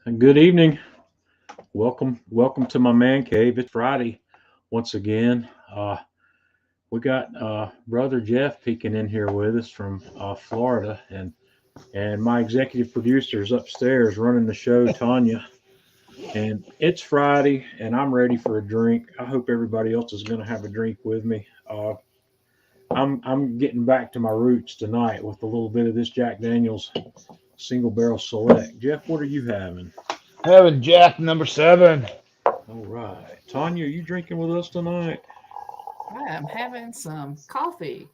And good evening. Welcome to my man cave. It's Friday once again. We got brother Jeff peeking in here with us from Florida, and my executive producer is upstairs running the show, Tanya. And it's Friday, and I'm ready for a drink. I hope everybody else is going to have a drink with me. I'm getting back to my roots tonight with a little bit of this Jack Daniel's Single Barrel Select. Jeff, what are you having? Having Jack number 7. All right. Tanya, are you drinking with us tonight? I am having some coffee.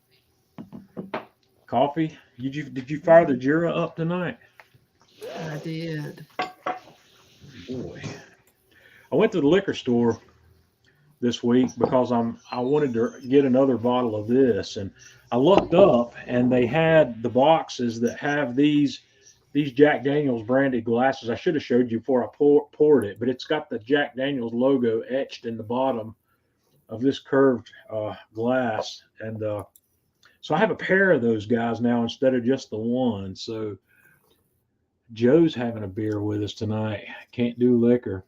Coffee? Did you fire the Jira up tonight? I did. Boy. I went to the liquor store this week because I wanted to get another bottle of this, and I looked up and they had the boxes that have these Jack Daniels branded glasses. I should have showed you before I poured it, but it's got the Jack Daniels logo etched in the bottom of this curved glass, and so I have a pair of those guys now instead of just the one. So Joe's having a beer with us tonight. Can't do liquor.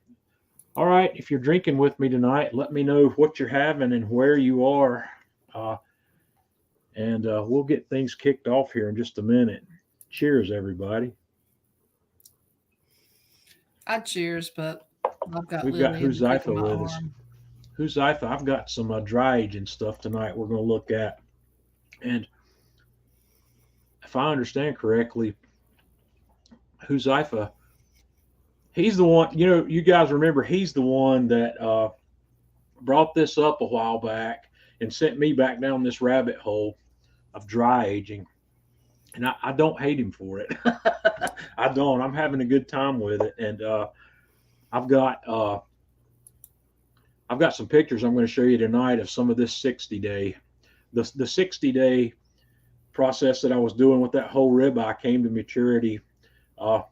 All right, if you're drinking with me tonight, let me know what you're having and where you are, and we'll get things kicked off here in just a minute. Cheers, everybody. I cheers, but I've got We've got Lily in the crook of Huzytha my with us. arm. Huzytha, I've got some dry aging stuff tonight we're going to look at. And if I understand correctly, Huzytha, he's the one, you guys remember, he's the one that brought this up a while back and sent me back down this rabbit hole of dry aging. And I don't hate him for it. I don't. I'm having a good time with it. And I've got some pictures I'm going to show you tonight of some of this 60-day. The 60-day process that I was doing with that whole ribeye came to maturity a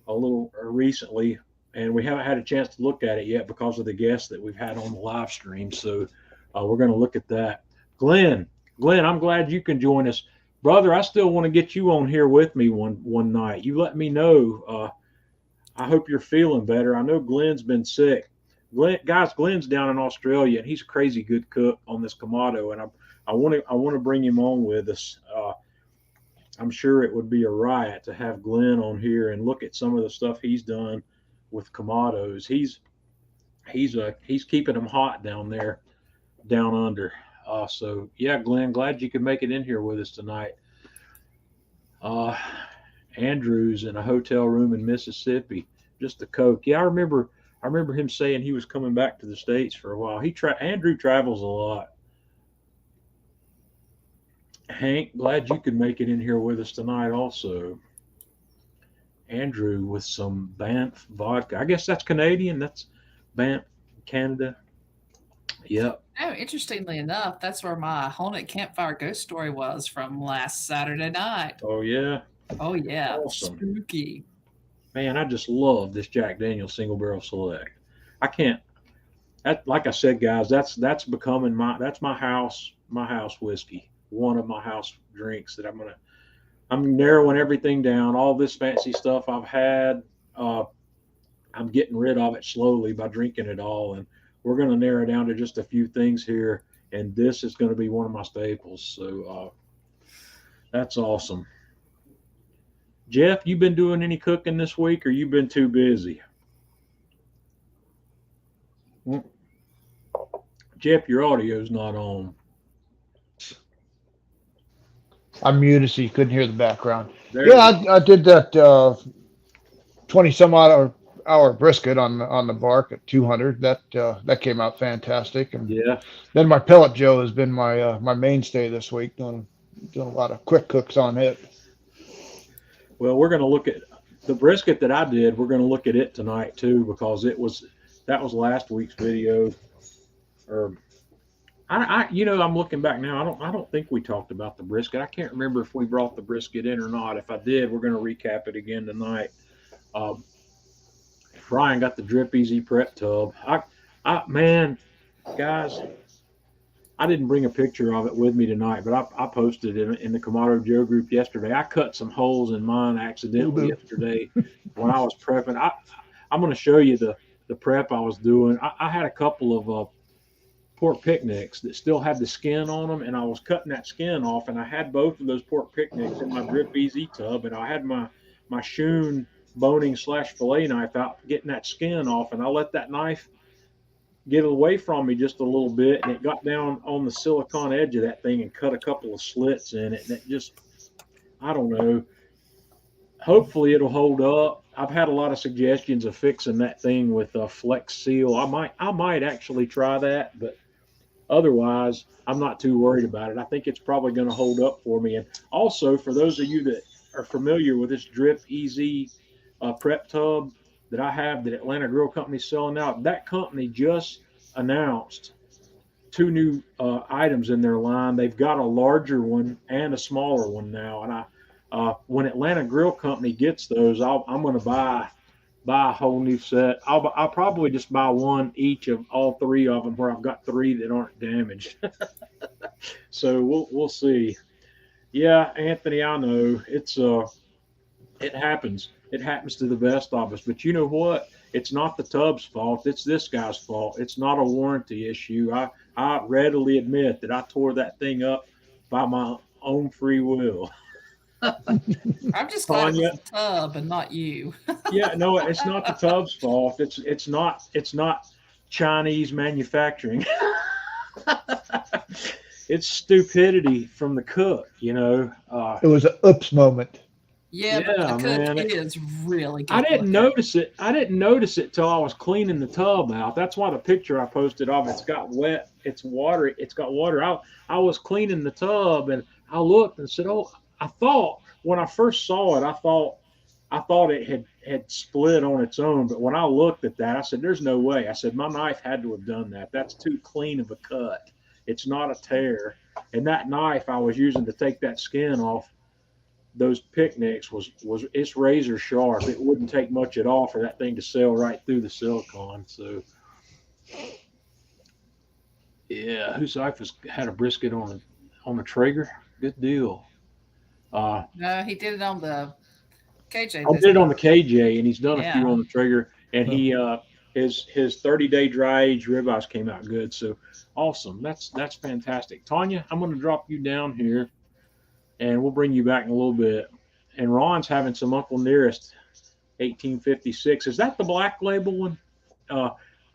little recently, and we haven't had a chance to look at it yet because of the guests that we've had on the live stream. So we're going to look at that. Glenn, I'm glad you can join us. Brother, I still want to get you on here with me one night. You let me know. I hope you're feeling better. I know Glenn's been sick. Glenn's down in Australia, and he's a crazy good cook on this Kamado, and I want to bring him on with us. I'm sure it would be a riot to have Glenn on here and look at some of the stuff he's done with Kamados. He's keeping them hot down there, down under. So yeah, Glenn, glad you could make it in here with us tonight. Andrew's in a hotel room in Mississippi, just a Coke. Yeah, I remember him saying he was coming back to the States for a while. Andrew travels a lot. Hank, glad you could make it in here with us tonight also. Andrew with some Banff vodka. I guess that's Canadian. That's Banff, Canada. Yep. Oh, interestingly enough, that's where my Haunted Campfire ghost story was from last Saturday night. Oh, yeah. Oh, yeah. Awesome. Spooky. Man, I just love this Jack Daniel's Single Barrel Select. I can't. Like I said, guys, that's becoming my house whiskey. One of my house drinks that I'm narrowing everything down. All this fancy stuff I've had, I'm getting rid of it slowly by drinking it all, and we're going to narrow down to just a few things here. And this is going to be one of my staples. So that's awesome. Jeff, you been doing any cooking this week, or you been too busy? Jeff, your audio's not on. I'm muted so you couldn't hear the background. There Yeah, I did that 20 some odd hour brisket on the bark at 200. That came out fantastic. And Yeah. then my pellet Joe has been my mainstay this week, doing a lot of quick cooks on it. Well, we're going to look at the brisket that I did. We're going to look at it tonight too, because that was last week's video. Or I'm looking back now. I don't think we talked about the brisket. I can't remember if we brought the brisket in or not. If I did, we're going to recap it again tonight. Brian got the Drip Easy prep tub. Man, guys, I didn't bring a picture of it with me tonight, but I posted it in the Kamado Joe group yesterday. I cut some holes in mine accidentally yesterday when I was prepping. I'm going to show you the prep I was doing. I had a couple of pork picnics that still had the skin on them, and I was cutting that skin off, and I had both of those pork picnics in my Drip Easy tub, and I had my Shun boning / fillet knife out getting that skin off, and I let that knife get away from me just a little bit, and it got down on the silicone edge of that thing and cut a couple of slits in it, and it just, I don't know. Hopefully it'll hold up. I've had a lot of suggestions of fixing that thing with a Flex Seal. I might actually try that, but otherwise I'm not too worried about it. I think it's probably going to hold up for me. And also, for those of you that are familiar with this Drip Easy prep tub that I have that Atlanta Grill Company's selling out, that company just announced 2 new items in their line. They've got a larger one and a smaller one now. And when Atlanta Grill Company gets those, I'm going to buy a whole new set. I'll probably just buy one each of all 3 of them, where I've got 3 that aren't damaged. So we'll see. Yeah, Anthony, I know it happens. It happens to the best of us. But you know what? It's not the tub's fault. It's this guy's fault. It's not a warranty issue. I readily admit that I tore that thing up by my own free will. I'm just glad Tanya? it was the tub and not you. Yeah, no, it's not the tub's fault. It's not Chinese manufacturing. It's stupidity from the cook, you know. It was an oops moment. Yeah, Yeah, but the cook man, is really good. I didn't looking. notice it. I didn't notice it till I was cleaning the tub out. That's why the picture I posted of it's got wet. It's water. It's got water out. I was cleaning the tub and I looked and said, "Oh, I thought when I first saw it, I thought it had split on its own. But when I looked at that, I said, "There's no way." I said, "My knife had to have done that. That's too clean of a cut. It's not a tear." And that knife I was using to take that skin off those picnics was it's razor sharp. It wouldn't take much at all for that thing to sail right through the silicone. So yeah, Husayf had a brisket on a Traeger. Good deal. No, he did it on the KJ. I did it on the KJ, and he's done a few Yeah. on the Traeger. And he his 30-day dry age ribeyes came out good. So awesome. That's fantastic. Tanya, I'm going to drop you down here, and we'll bring you back in a little bit. And Ron's having some Uncle Nearest 1856. Is that the black label one?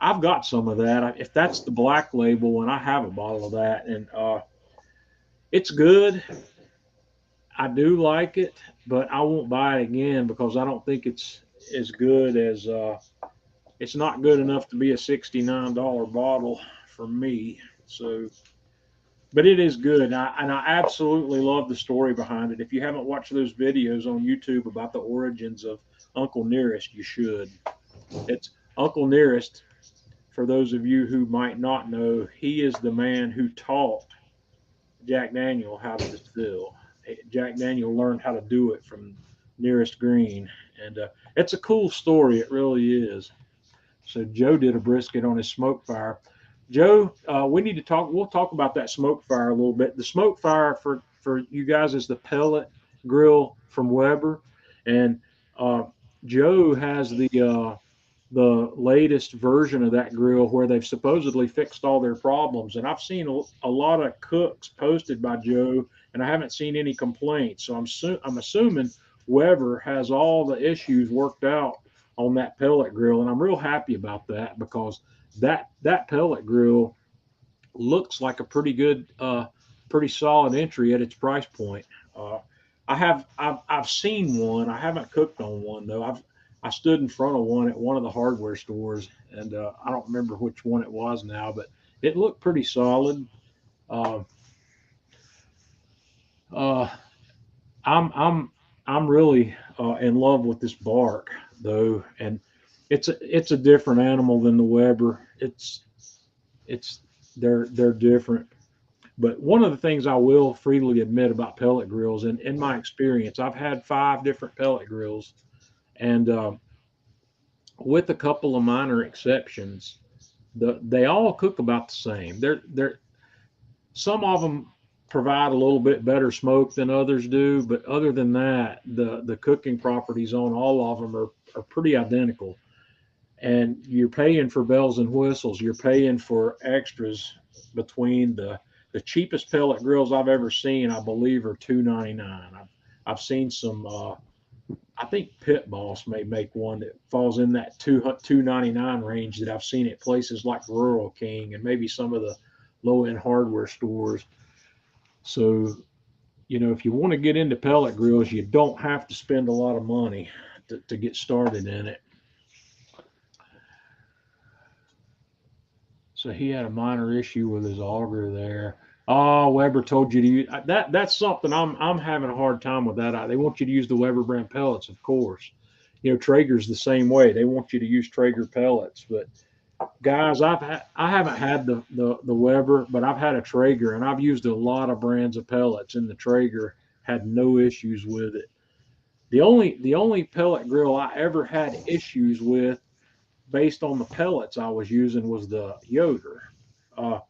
I've got some of that. If that's the black label one, I have a bottle of that, and it's good. I do like it, but I won't buy it again because I don't think it's as good as it's not good enough to be a $69 bottle for me. So, but it is good. And I absolutely love the story behind it. If you haven't watched those videos on YouTube about the origins of Uncle Nearest, you should. It's Uncle Nearest. For those of you who might not know, he is the man who taught Jack Daniel how to distill. Jack Daniel learned how to do it from Nearest Green, and it's a cool story. It really is. So Joe did a brisket on his smoke fire. Joe, we need to talk. We'll talk about that smoke fire a little bit. The smoke fire for you guys is the pellet grill from Weber, and Joe has the latest version of that grill where they've supposedly fixed all their problems. And I've seen a lot of cooks posted by Joe, and I haven't seen any complaints. So I'm assuming Weber has all the issues worked out on that pellet grill, and I'm real happy about that because that pellet grill looks like a pretty good, pretty solid entry at its price point. I've seen one. I haven't cooked on one though. I stood in front of one at one of the hardware stores, and I don't remember which one it was now, but it looked pretty solid. I'm really in love with this bark though, and it's a different animal than the Weber. They're different. But one of the things I will freely admit about pellet grills, and in my experience, I've had 5 different pellet grills, and with a couple of minor exceptions, they all cook about the same. They're some of them provide a little bit better smoke than others do, but other than that, the cooking properties on all of them are pretty identical. and you're paying for bells and whistles. You're paying for extras between the cheapest pellet grills I've ever seen, I believe, are $2.99. I've seen some. I think Pit Boss may make one that falls in that $2.99 range that I've seen at places like Rural King and maybe some of the low end hardware stores. So, if you want to get into pellet grills, you don't have to spend a lot of money to get started in it. So he had a minor issue with his auger there. Oh, Weber told you to use that. That's something I'm having a hard time with that. They want you to use the Weber brand pellets, of course. Traeger's the same way. They want you to use Traeger pellets. But guys, I haven't had the Weber, but I've had a Traeger, and I've used a lot of brands of pellets, and the Traeger had no issues with it. The only pellet grill I ever had issues with, based on the pellets I was using, was the Yoder. Uh,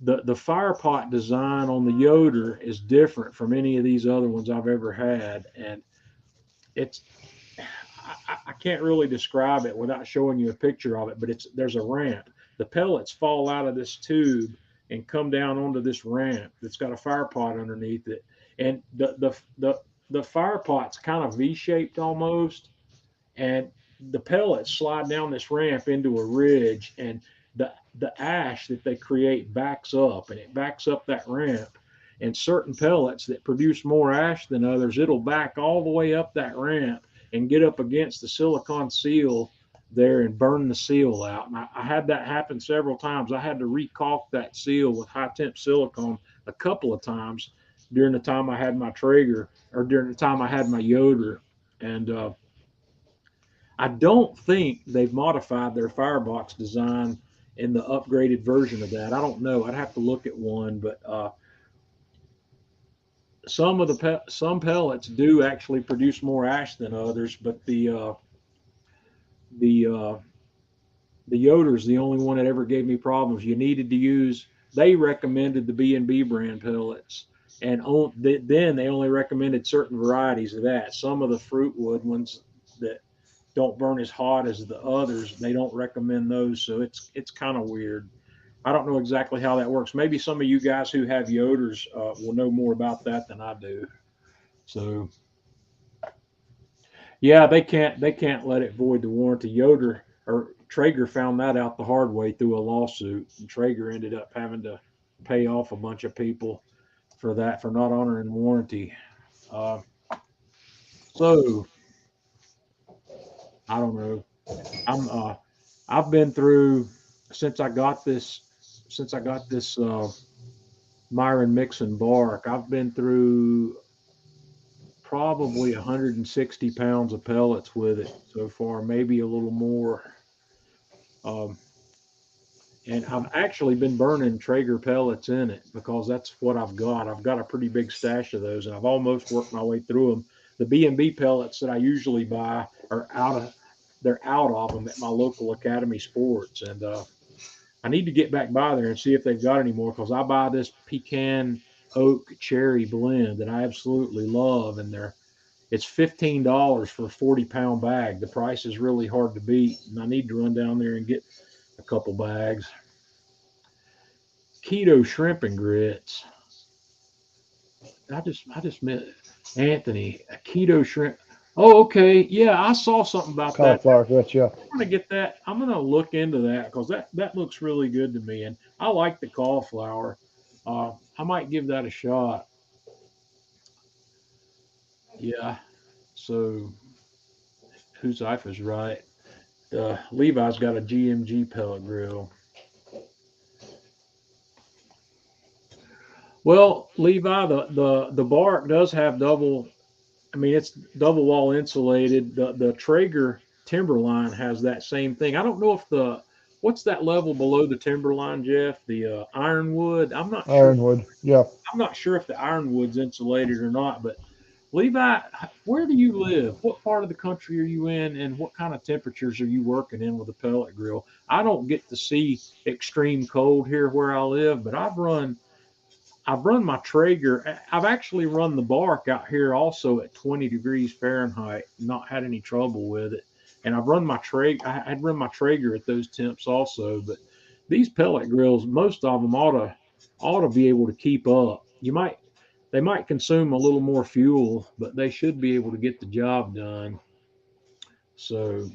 the fire pot design on the Yoder is different from any of these other ones I've ever had, and it's I can't really describe it without showing you a picture of it, but there's a ramp. The pellets fall out of this tube and come down onto this ramp that's got a fire pot underneath it, and the fire pot's kind of V-shaped almost, and the pellets slide down this ramp into a ridge, and the ash that they create backs up, and it backs up that ramp. And certain pellets that produce more ash than others, it'll back all the way up that ramp and get up against the silicon seal there and burn the seal out. And I had that happen several times. I had to recaulk that seal with high temp silicone a couple of times during the time I had my Traeger, or during the time I had my Yoder. And I don't think they've modified their firebox design in the upgraded version of that. I don't know. I'd have to look at one, but some pellets do actually produce more ash than others. But the Yoder is the only one that ever gave me problems. You needed to use. They recommended the B&B brand pellets, and then they only recommended certain varieties of that. Some of the Fruitwood ones that don't burn as hot as the others, they don't recommend those. So it's kind of weird. I don't know exactly how that works. Maybe some of you guys who have Yoders will know more about that than I do. So yeah, they can't let it void the warranty. Yoder or Traeger found that out the hard way through a lawsuit, and Traeger ended up having to pay off a bunch of people for that, for not honoring warranty. Uh, so I don't know. I've been through, since I got this Myron Mixon bark. I've been through probably 160 pounds of pellets with it so far, maybe a little more. Um, and I've actually been burning Traeger pellets in it because that's what I've got. I've got a pretty big stash of those, and I've almost worked my way through them. The B&B pellets that I usually buy are out of them at my local Academy Sports, and I need to get back by there and see if they've got any more, because I buy this pecan oak cherry blend that I absolutely love, and it's $15 for a 40-pound bag. The price is really hard to beat, and I need to run down there and get a couple bags. Keto shrimp and grits. I just met Anthony. A keto shrimp. Oh, okay. Yeah, I saw something about that. Cauliflower grits, yeah. I'm gonna get that. I'm gonna look into that because that looks really good to me, and I like the cauliflower. I might give that a shot. Yeah. So Huzifa's right. Levi's got a GMG pellet grill. Well, Levi, the bark does have double. I mean, it's double wall insulated. The Traeger Timberline has that same thing. I don't know if what's that level below the Timberline, Jeff? The Ironwood. I'm not sure. Ironwood, yeah. I'm not sure if the Ironwood's insulated or not. But Levi, where do you live? What part of the country are you in, and what kind of temperatures are you working in with a pellet grill? I don't get to see extreme cold here where I live, but I've run my Traeger. I've actually run the bark out here also at 20 degrees Fahrenheit, not had any trouble with it. and I've run my Traeger. I'd run my Traeger at those temps also, but these pellet grills, most of them ought to be able to keep up. They might consume a little more fuel, but they should be able to get the job done. So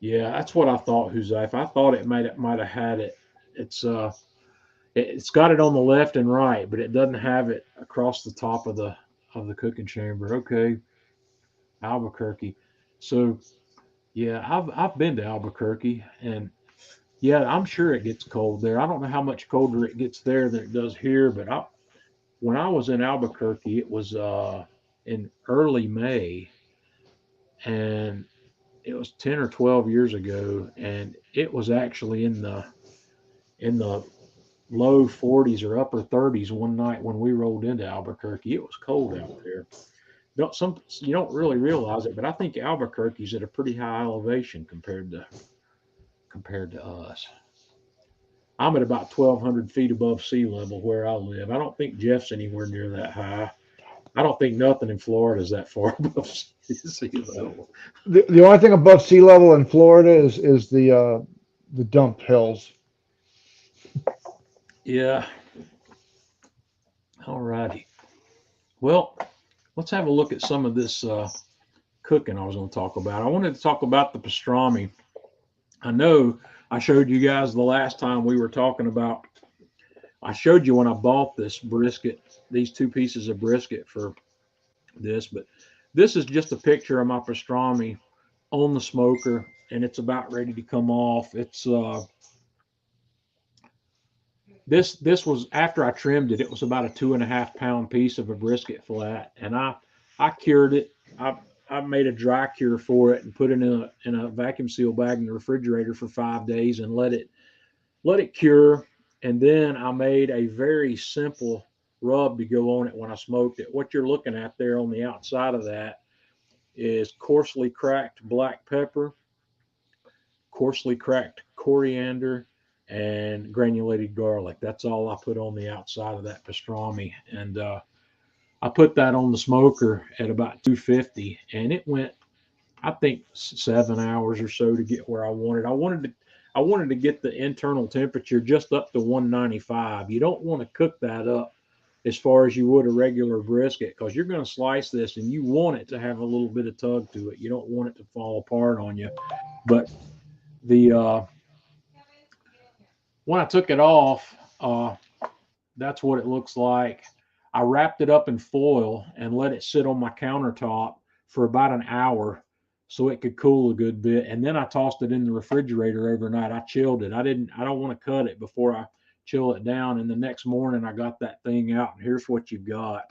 yeah, that's what I thought, Huzaif. I thought it might have had it. It's got it on the left and right, but it doesn't have it across the top of the cooking chamber. Okay, Albuquerque. So yeah, I've been to Albuquerque, and yeah, I'm sure it gets cold there. I don't know how much colder it gets there than it does here, but when I was in Albuquerque, it was in early May, and it was 10 or 12 years ago, and it was actually in the low 40s or upper 30s one night when we rolled into Albuquerque. It was cold out there. You don't really realize it, but I think Albuquerque's at a pretty high elevation compared to us. I'm at about 1,200 feet above sea level where I live. I don't think Jeff's anywhere near that high. I don't think nothing in Florida is that far above sea level. The only thing above sea level in Florida is the dump hills. Yeah. All righty. Well, let's have a look at some of this cooking I was going to talk about. I wanted to talk about the pastrami. I know I showed you guys the last time we were talking about. I showed you when I bought this brisket, these two pieces of brisket for this, but this is just a picture of my pastrami on the smoker, and it's about ready to come off. It's this was after I trimmed it. It was about a 2.5 pound piece of a brisket flat, and I cured it. I made a dry cure for it and put it in a vacuum seal bag in the refrigerator for 5 days and let it cure. And then I made a very simple rub to go on it when I smoked it. What you're looking at there on the outside of that is coarsely cracked black pepper, coarsely cracked coriander, and granulated garlic. That's all I put on the outside of that pastrami. And I put that on the smoker at about 250, and it went, I think, 7 hours or so to get where I wanted. I wanted to get the internal temperature just up to 195. You don't want to cook that up as far as you would a regular brisket, because you're going to slice this and you want it to have a little bit of tug to it. You don't want it to fall apart on you. But the when I took it off, that's what it looks like. I wrapped it up in foil and let it sit on my countertop for about an hour so it could cool a good bit. And then I tossed it in the refrigerator overnight. I chilled it. I don't want to cut it before I chill it down. And the next morning I got that thing out, and here's what you've got.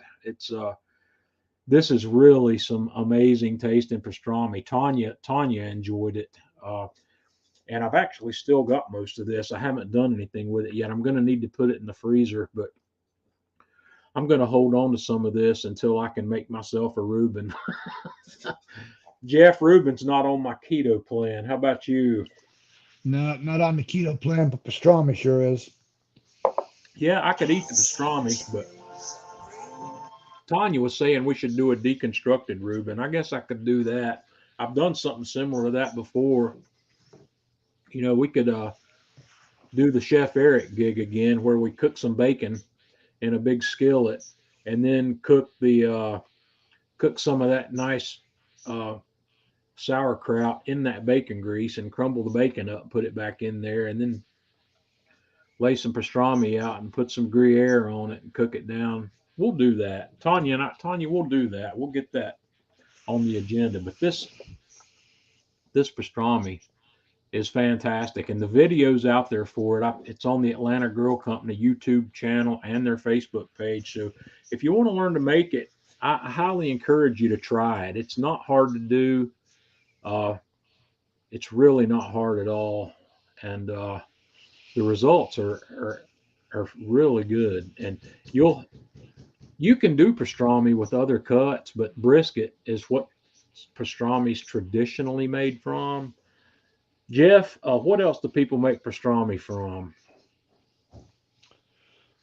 This is really some amazing tasting pastrami. Tanya enjoyed it. And I've actually still got most of this. I haven't done anything with it yet. I'm going to need to put it in the freezer, but I'm going to hold on to some of this until I can make myself a Reuben. Jeff, Reuben's not on my keto plan. How about you? No, not on the keto plan, but pastrami sure is. Yeah, I could eat the pastrami, but Tanya was saying we should do a deconstructed Reuben. I guess I could do that. I've done something similar to that before. We could do the Chef Eric gig again, where we cook some bacon in a big skillet and then cook some of that nice sauerkraut in that bacon grease and crumble the bacon up, put it back in there, and then lay some pastrami out and put some Gruyere on it and cook it down. We'll do that. Tanya, we'll do that. We'll get that on the agenda. But this pastrami is fantastic, and the video's out there for it. It's on the Atlanta Grill Company YouTube channel and their Facebook page. So if you want to learn to make it, I highly encourage you to try it. It's not hard to do. It's really not hard at all, and the results are really good. And you can do pastrami with other cuts, but brisket is what pastrami's traditionally made from. Jeff, what else do people make pastrami from?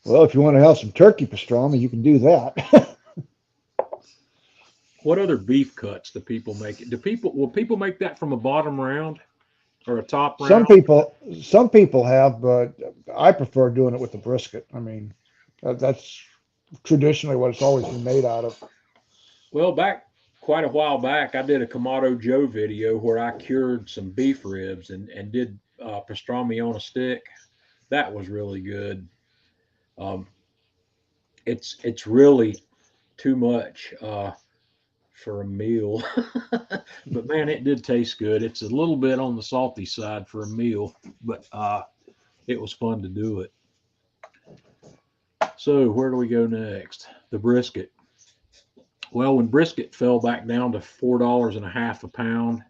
Well, if you want to have some turkey pastrami, you can do that. What other beef cuts do people make? Will people make that from a bottom round or a top Some round? people, some people have, but I prefer doing it with the brisket. I mean, that's traditionally what it's always been made out of. Well, back quite a while back, I did a Kamado Joe video where I cured some beef ribs and did pastrami on a stick. That was really good. Um, it's really too much for a meal, but man, it did taste good. It's a little bit on the salty side for a meal, but it was fun to do it. So where do we go next? The brisket. Well, when brisket fell back down to $4 and a half a pound,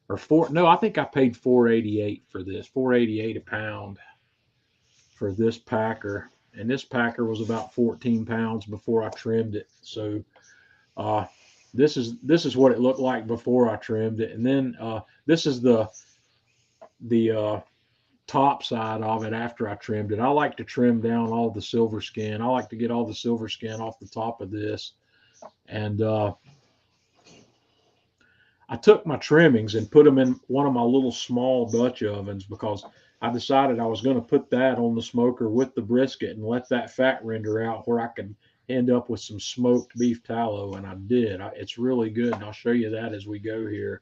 or four, no, I think I paid 488 for this, 488 a pound for this packer, and this packer was about 14 pounds before I trimmed it. So uh, this is what it looked like before I trimmed it, and then this is the top side of it after I trimmed it. I like to trim down all the silver skin. I like to get all the silver skin off the top of this, and I took my trimmings and put them in one of my little small Dutch ovens because I decided I was going to put that on the smoker with the brisket and let that fat render out where I could end up with some smoked beef tallow. And I did. It's really good. And I'll show you that as we go here.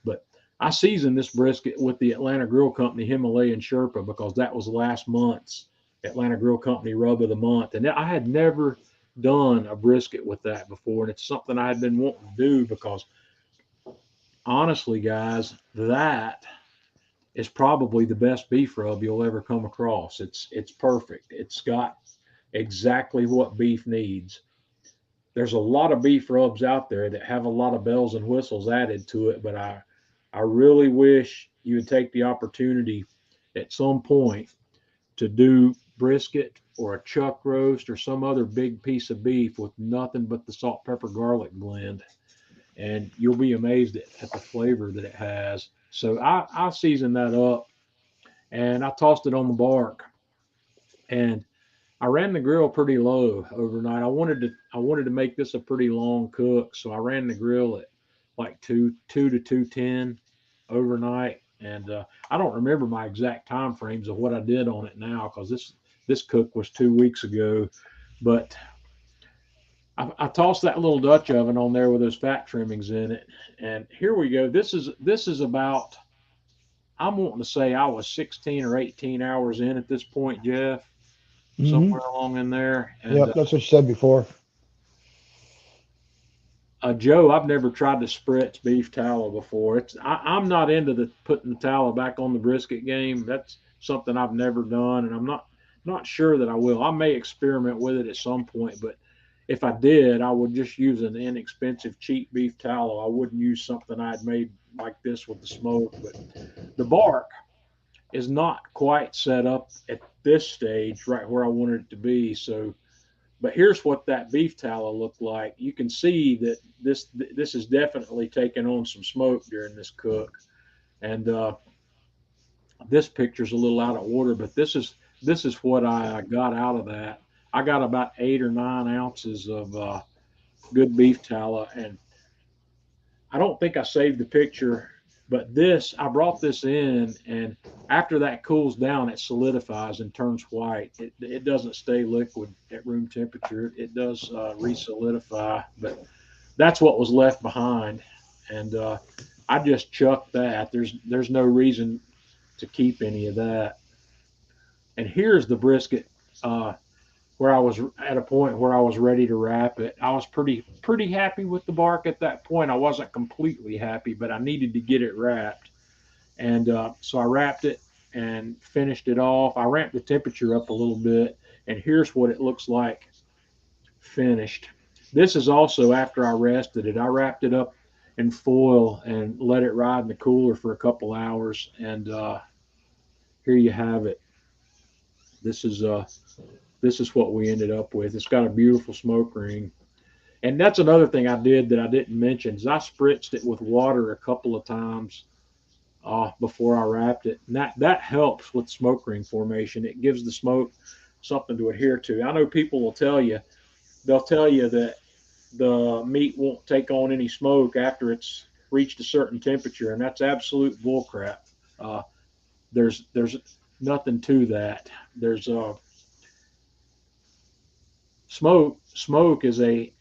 But I seasoned this brisket with the Atlanta Grill Company Himalayan Sherpa because that was last month's Atlanta Grill Company Rub of the Month. And I had never done a brisket with that before. And it's something I had been wanting to do because honestly, guys, that is probably the best beef rub you'll ever come across. It's perfect. It's got exactly what beef needs. There's a lot of beef rubs out there that have a lot of bells and whistles added to it, but I really wish you would take the opportunity at some point to do brisket or a chuck roast or some other big piece of beef with nothing but the salt, pepper, garlic blend, and you'll be amazed at the flavor that it has. So I seasoned that up and I tossed it on the bark, and I ran the grill pretty low overnight. I wanted to make this a pretty long cook, so I ran the grill at like two to 210 overnight. And I don't remember my exact time frames of what I did on it now because this cook was 2 weeks ago, but I tossed that little Dutch oven on there with those fat trimmings in it, and here we go. This is about, I'm wanting to say I was 16 or 18 hours in at this point, Jeff, Hmm. somewhere along in there. And Yep, that's what you said before. Joe, I've never tried to spritz beef tallow before. I'm not into the putting the tallow back on the brisket game. That's something I've never done, and I'm not sure that I will. I may experiment with it at some point, but if I did, I would just use an inexpensive, cheap beef tallow. I wouldn't use something I'd made like this with the smoke. But the bark is not quite set up at this stage, right where I wanted it to be. So, but here's what that beef tallow looked like. You can see that this is definitely taking on some smoke during this cook, and this picture's a little out of order, but this is what I got out of that. I got about 8 or 9 ounces of good beef tallow, and I don't think I saved the picture, but this I brought this in, and after that cools down, it solidifies and turns white. It doesn't stay liquid at room temperature. It does re-solidify, but that's what was left behind, and I just chucked that. There's no reason to keep any of that. And here's the brisket where I was at a point where I was ready to wrap it. I was pretty happy with the bark at that point. I wasn't completely happy, but I needed to get it wrapped, and so I wrapped it and finished it off. I ramped the temperature up a little bit, and here's what it looks like finished. This is also after I rested it. I wrapped it up in foil and let it ride in the cooler for a couple hours, and here you have it. This is this is what we ended up with. It's got a beautiful smoke ring. And that's another thing I did that I didn't mention is I spritzed it with water a couple of times before I wrapped it. And that helps with smoke ring formation. It gives the smoke something to adhere to. I know people will tell you, they'll tell you that the meat won't take on any smoke after it's reached a certain temperature, and that's absolute bullcrap. Uh, there's nothing to that. There's smoke is a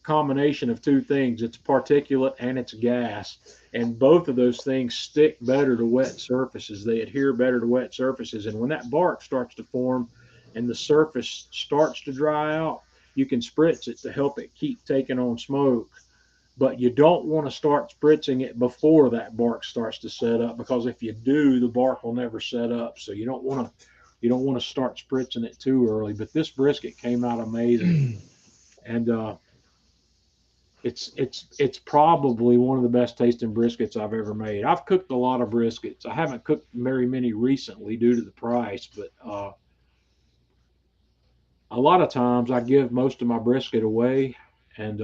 combination of two things. It's particulate and it's gas, and both of those things stick better to wet surfaces. They adhere better to wet surfaces, and when that bark starts to form and the surface starts to dry out, you can spritz it to help it keep taking on smoke. But you don't want to start spritzing it before that bark starts to set up, because if you do, the bark will never set up. So you don't want to start spritzing it too early. But this brisket came out amazing, and it's probably one of the best tasting briskets I've ever made. I've cooked a lot of briskets. I haven't cooked very many recently due to the price, but a lot of times I give most of my brisket away, and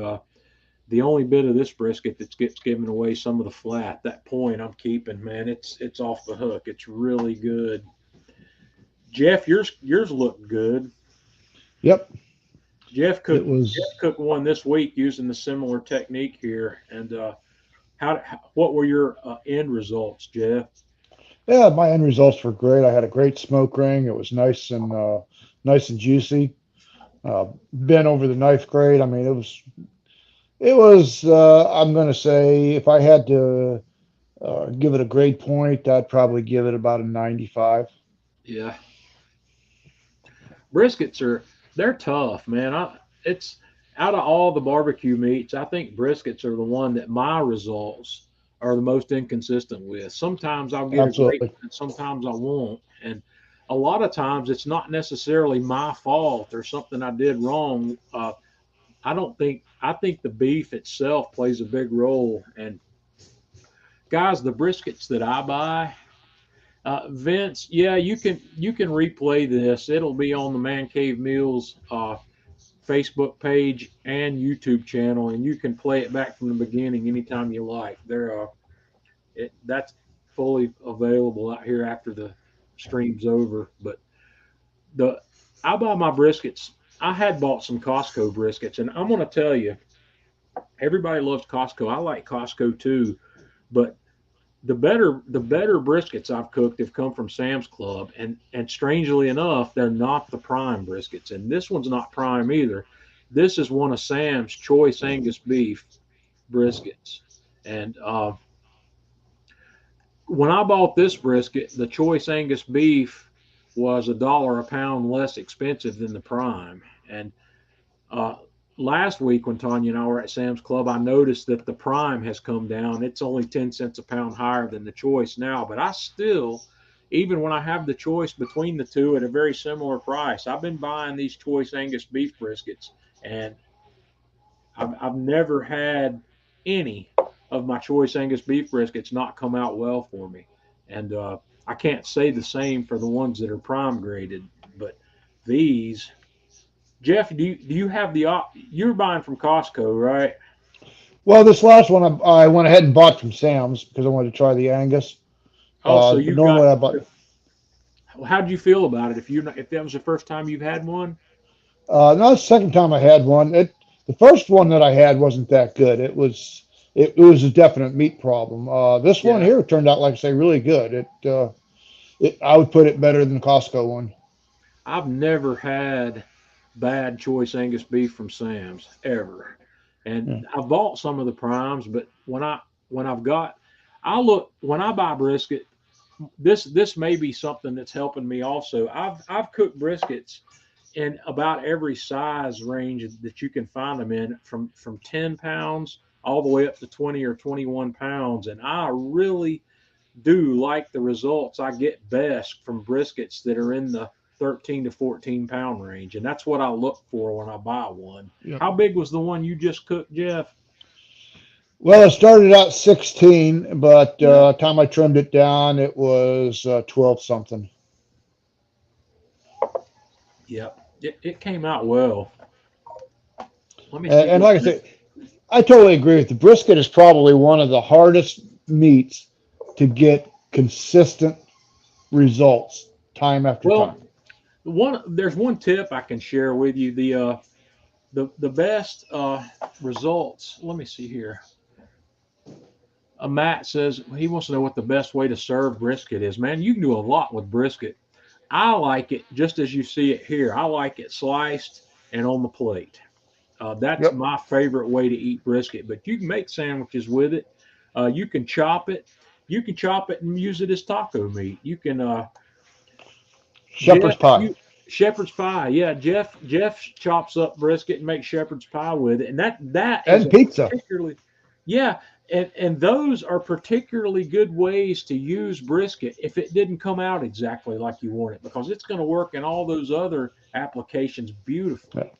the only bit of this brisket that gets given away, some of the flat, that point I'm keeping, man. It's off the hook. It's really good. Jeff, yours looked good. Yep. Jeff cooked one this week using the similar technique here. And what were your end results, Jeff? Yeah, my end results were great. I had a great smoke ring. It was nice and juicy. Bent over the knife grade. I mean, it was. I'm going to say, if I had to give it a grade point, I'd probably give it about a 95. Yeah. Briskets they're tough, man. It's out of all the barbecue meats, I think briskets are the one that my results are the most inconsistent with. Sometimes I'll get a great Absolutely. one, and sometimes I won't. And a lot of times it's not necessarily my fault or something I did wrong. I think the beef itself plays a big role. And guys, the briskets that I buy, Vince, yeah, you can replay this. It'll be on the Man Cave Meals Facebook page and YouTube channel, and you can play it back from the beginning anytime you like. That's fully available out here after the stream's over. But the I buy my briskets. I had bought some Costco briskets, and I'm going to tell you, everybody loves Costco. I like Costco too, but the better briskets I've cooked have come from Sam's Club, and strangely enough, they're not the prime briskets, and this one's not prime either. This is one of Sam's choice Angus beef briskets, and when I bought this brisket, the choice Angus beef was $1 a pound less expensive than the prime, and uh, last week when Tanya and I were at Sam's Club, I noticed that the prime has come down. It's only 10 cents a pound higher than the choice now, but I still, even when I have the choice between the two at a very similar price, I've been buying these choice Angus beef briskets, and I've never had any of my choice Angus beef briskets not come out well for me. And I can't say the same for the ones that are prime graded, but these, Jeff, do you have you're buying from Costco, right? Well, this last one I went ahead and bought from Sam's because I wanted to try the Angus. Oh, so But you've got. normally I bought. How'd you feel about it? If that was the first time you've had one? No, the second time I had one. The first one that I had wasn't that good. It was a definite meat problem. This one Yeah, here turned out, like I say, really good. I would put it better than the Costco one. I've never had bad choice Angus beef from Sam's ever, and Yeah. I've bought some of the primes, but when I've got, I look when I buy brisket. This may be something that's helping me also. I've cooked briskets in about every size range that you can find them in, from 10 pounds all the way up to 20 or 21 pounds, and I really do like the results I get best from briskets that are in the 13 to 14 pound range, and that's what I look for when I buy one. Yeah. How big was the one you just cooked, Jeff? Well, it started out 16, but Yeah. time I trimmed it down, it was 12 something. Yep, it came out well. Let me see And what. like I say, I totally agree with you. Brisket is probably one of the hardest meats to get consistent results time after Well, time. there's one tip I can share with you. the best results. Let me see here. Matt says he wants to know what the best way to serve brisket is. Man, you can do a lot with brisket. I like it just as you see it here. I like it sliced and on the plate. That's Yep. my favorite way to eat brisket. But you can make sandwiches with it. You can chop it. You can chop it and use it as taco meat. You can Shepherd's Jeff, pie. you shepherd's pie. Yeah, Jeff chops up brisket and makes shepherd's pie with it, and that is And a pizza. particularly yeah, and those are particularly good ways to use brisket if it didn't come out exactly like you want it, because it's going to work in all those other applications Yeah. beautifully.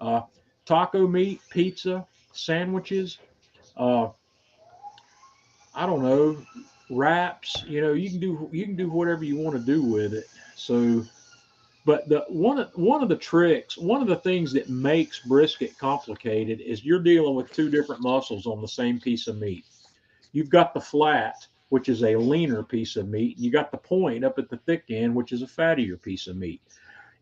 Uh, Taco meat, pizza, sandwiches. Uh, I don't know, wraps. You can do whatever you want to do with it. So but the one of the tricks, one of the things that makes brisket complicated is you're dealing with two different muscles on the same piece of meat. You've got the flat, which is a leaner piece of meat, and you got the point up at the thick end, which is a fattier piece of meat.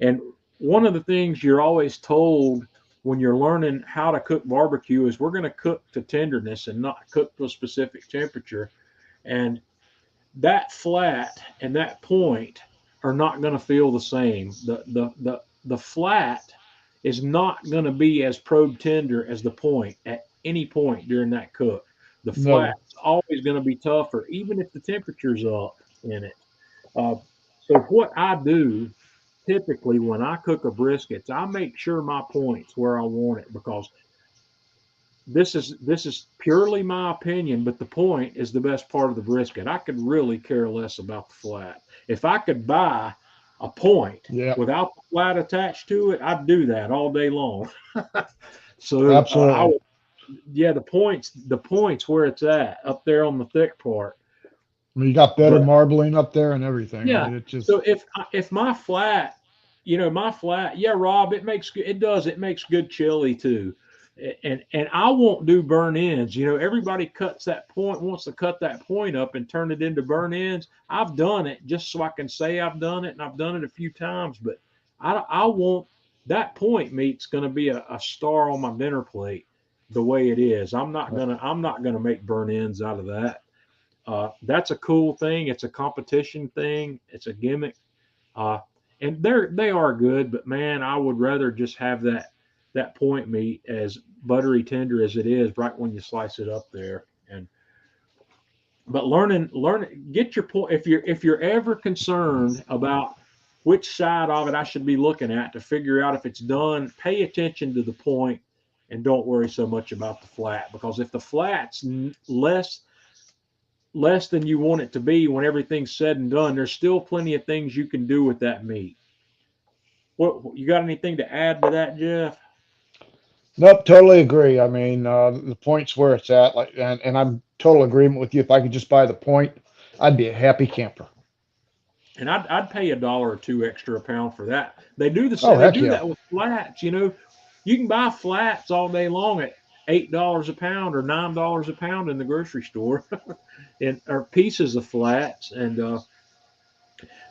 And one of the things you're always told when you're learning how to cook barbecue is we're going to cook to tenderness and not cook to a specific temperature. And that flat and that point are not going to feel the same. The flat is not going to be as probe tender as the point at any point during that cook. The No. flat's always going to be tougher, even if the temperature's up in it. Uh, so what I do typically when I cook a brisket, I make sure my point's where I want it, because this is purely my opinion, but the point is the best part of the brisket. I could really care less about the flat. If I could buy a point Yeah. without the flat attached to it, I'd do that all day long. So I Absolutely. would, yeah, the points where it's at up there on the thick part. I mean, you got better But marbling up there and everything. I yeah, mean, it just. so if my flat, my flat, yeah, Rob, it makes good chili too. And I won't do burn ends. Everybody cuts that point, wants to cut that point up and turn it into burn ends. I've done it just so I can say I've done it, and I've done it a few times, but I won't. That point meat's going to be a star on my dinner plate the way it is. I'm not gonna make burn ends out of that. That's a cool thing. It's a competition thing. It's a gimmick. Uh, and they are good, but man, I would rather just have that point meat as buttery tender as it is right when you slice it up there. And but learn get your point. If you're ever concerned about which side of it I should be looking at to figure out if it's done, pay attention to the point and don't worry so much about the flat, because if the flat's less than you want it to be when everything's said and done, there's still plenty of things you can do with that meat. What you got anything to add to that, Jeff? Nope, totally agree. I mean, the point's where it's at. Like, and I'm total agreement with you. If I could just buy the point, I'd be a happy camper. And I'd pay $1 or $2 extra a pound for that. They do the Oh, same. They heck do yeah. that with flats. You can buy flats all day long at $8 a pound or $9 a pound in the grocery store, and or pieces of flats. And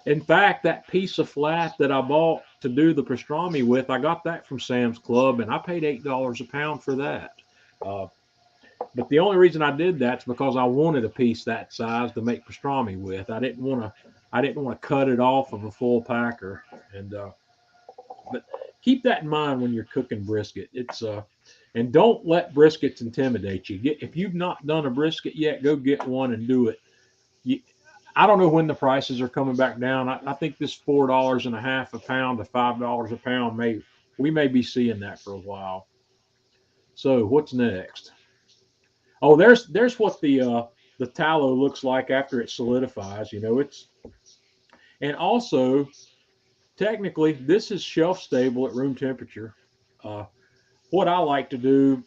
in fact, that piece of flat that I bought to do the pastrami with, I got that from Sam's Club, and I paid $8 a pound for that. Uh, but the only reason I did that is because I wanted a piece that size to make pastrami with. I didn't want to cut it off of a full packer. And but keep that in mind when you're cooking brisket. And don't let briskets intimidate you. If you've not done a brisket yet, go get one and do it. You, I don't know when the prices are coming back down. I think this $4 and a half a pound to $5 a pound we may be seeing that for a while. So what's next? Oh, there's what the tallow looks like after it solidifies. And also technically this is shelf stable at room temperature. Uh, what I like to do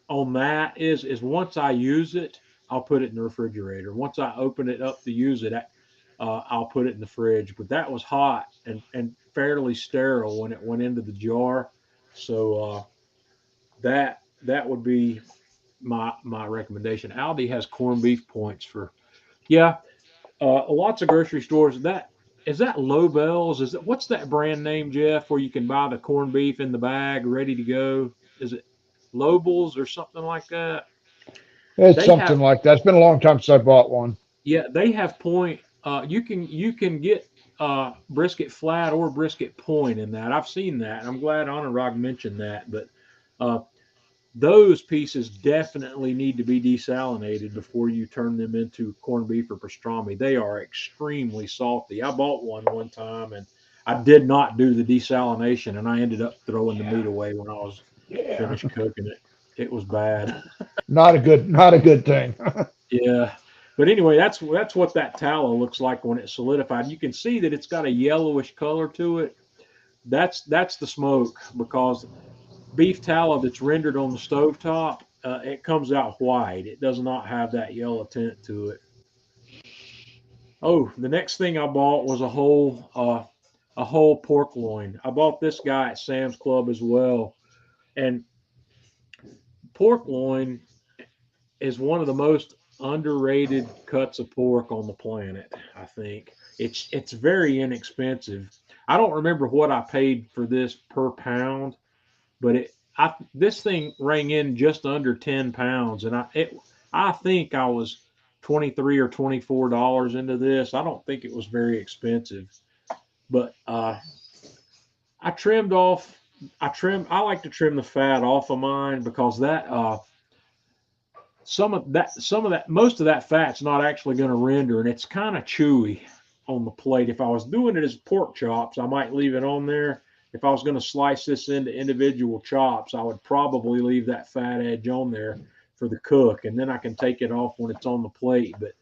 on that is once I use it, I'll put it in the refrigerator. Once I open it up to use it, I'll put it in the fridge. But that was hot and fairly sterile when it went into the jar, so that would be my recommendation. Aldi has corned beef points for yeah. Lots of grocery stores. That Lobel's? What's that brand name, Jeff? Where you can buy the corned beef in the bag, ready to go? is it Lobels or something like that? It's They have something like that. It's been a long time since I bought one. Yeah, they have point. You can get brisket flat or brisket point in that. I've seen that. I'm glad Honorog mentioned that. But uh, those pieces definitely need to be desalinated before you turn them into corned beef or pastrami. They are extremely salty. I bought one time and I did not do the desalination, and I ended up throwing the meat away when I was Yeah, finished cooking it. It was bad. not a good thing. Yeah. But anyway, that's what that tallow looks like when it's solidified. You can see that it's got a yellowish color to it. That's the smoke, because beef tallow that's rendered on the stovetop, it comes out white. It does not have that yellow tint to it. Oh, the next thing I bought was a whole pork loin. I bought this guy at Sam's Club as well, and pork loin is one of the most underrated cuts of pork on the planet. I think it's very inexpensive. I don't remember what I paid for this per pound, but this thing rang in just under 10 pounds, and I think I was $23 or $24 into this. I don't think it was very expensive, but I trimmed off. I like to trim the fat off of mine, because that most of that fat's not actually going to render, and it's kind of chewy on the plate. If I was doing it as pork chops, I might leave it on there. If I was going to slice this into individual chops, I would probably leave that fat edge on there for the cook, and then I can take it off when it's on the plate. But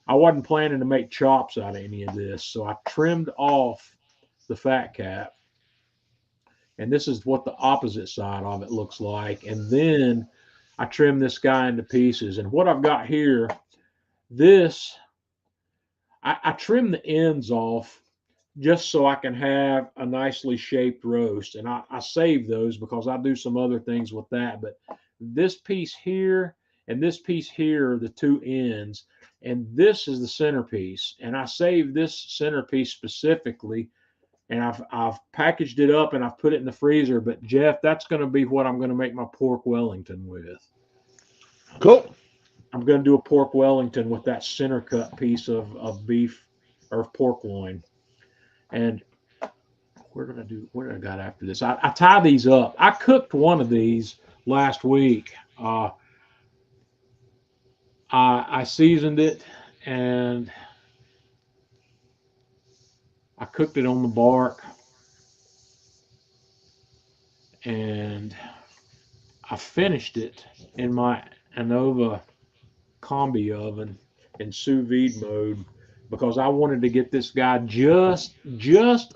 I wasn't planning to make chops out of any of this, so I trimmed off the fat cap, and this is what the opposite side of it looks like. And then I trim this guy into pieces. And what I've got here, this, I trim the ends off just so I can have a nicely shaped roast. And I save those because I do some other things with that. But this piece here and this piece here are the two ends. And this is the centerpiece. And I save this centerpiece specifically, and I've packaged it up and I've put it in the freezer. But Jeff, that's going to be what I'm going to make my pork Wellington with. Cool. I'm going to do a pork Wellington with that center cut piece of beef or pork loin. And what did I got after this? I tie these up. I cooked one of these last week. I seasoned it, and I cooked it on the bark, and I finished it in my Anova combi oven in sous vide mode, because I wanted to get this guy just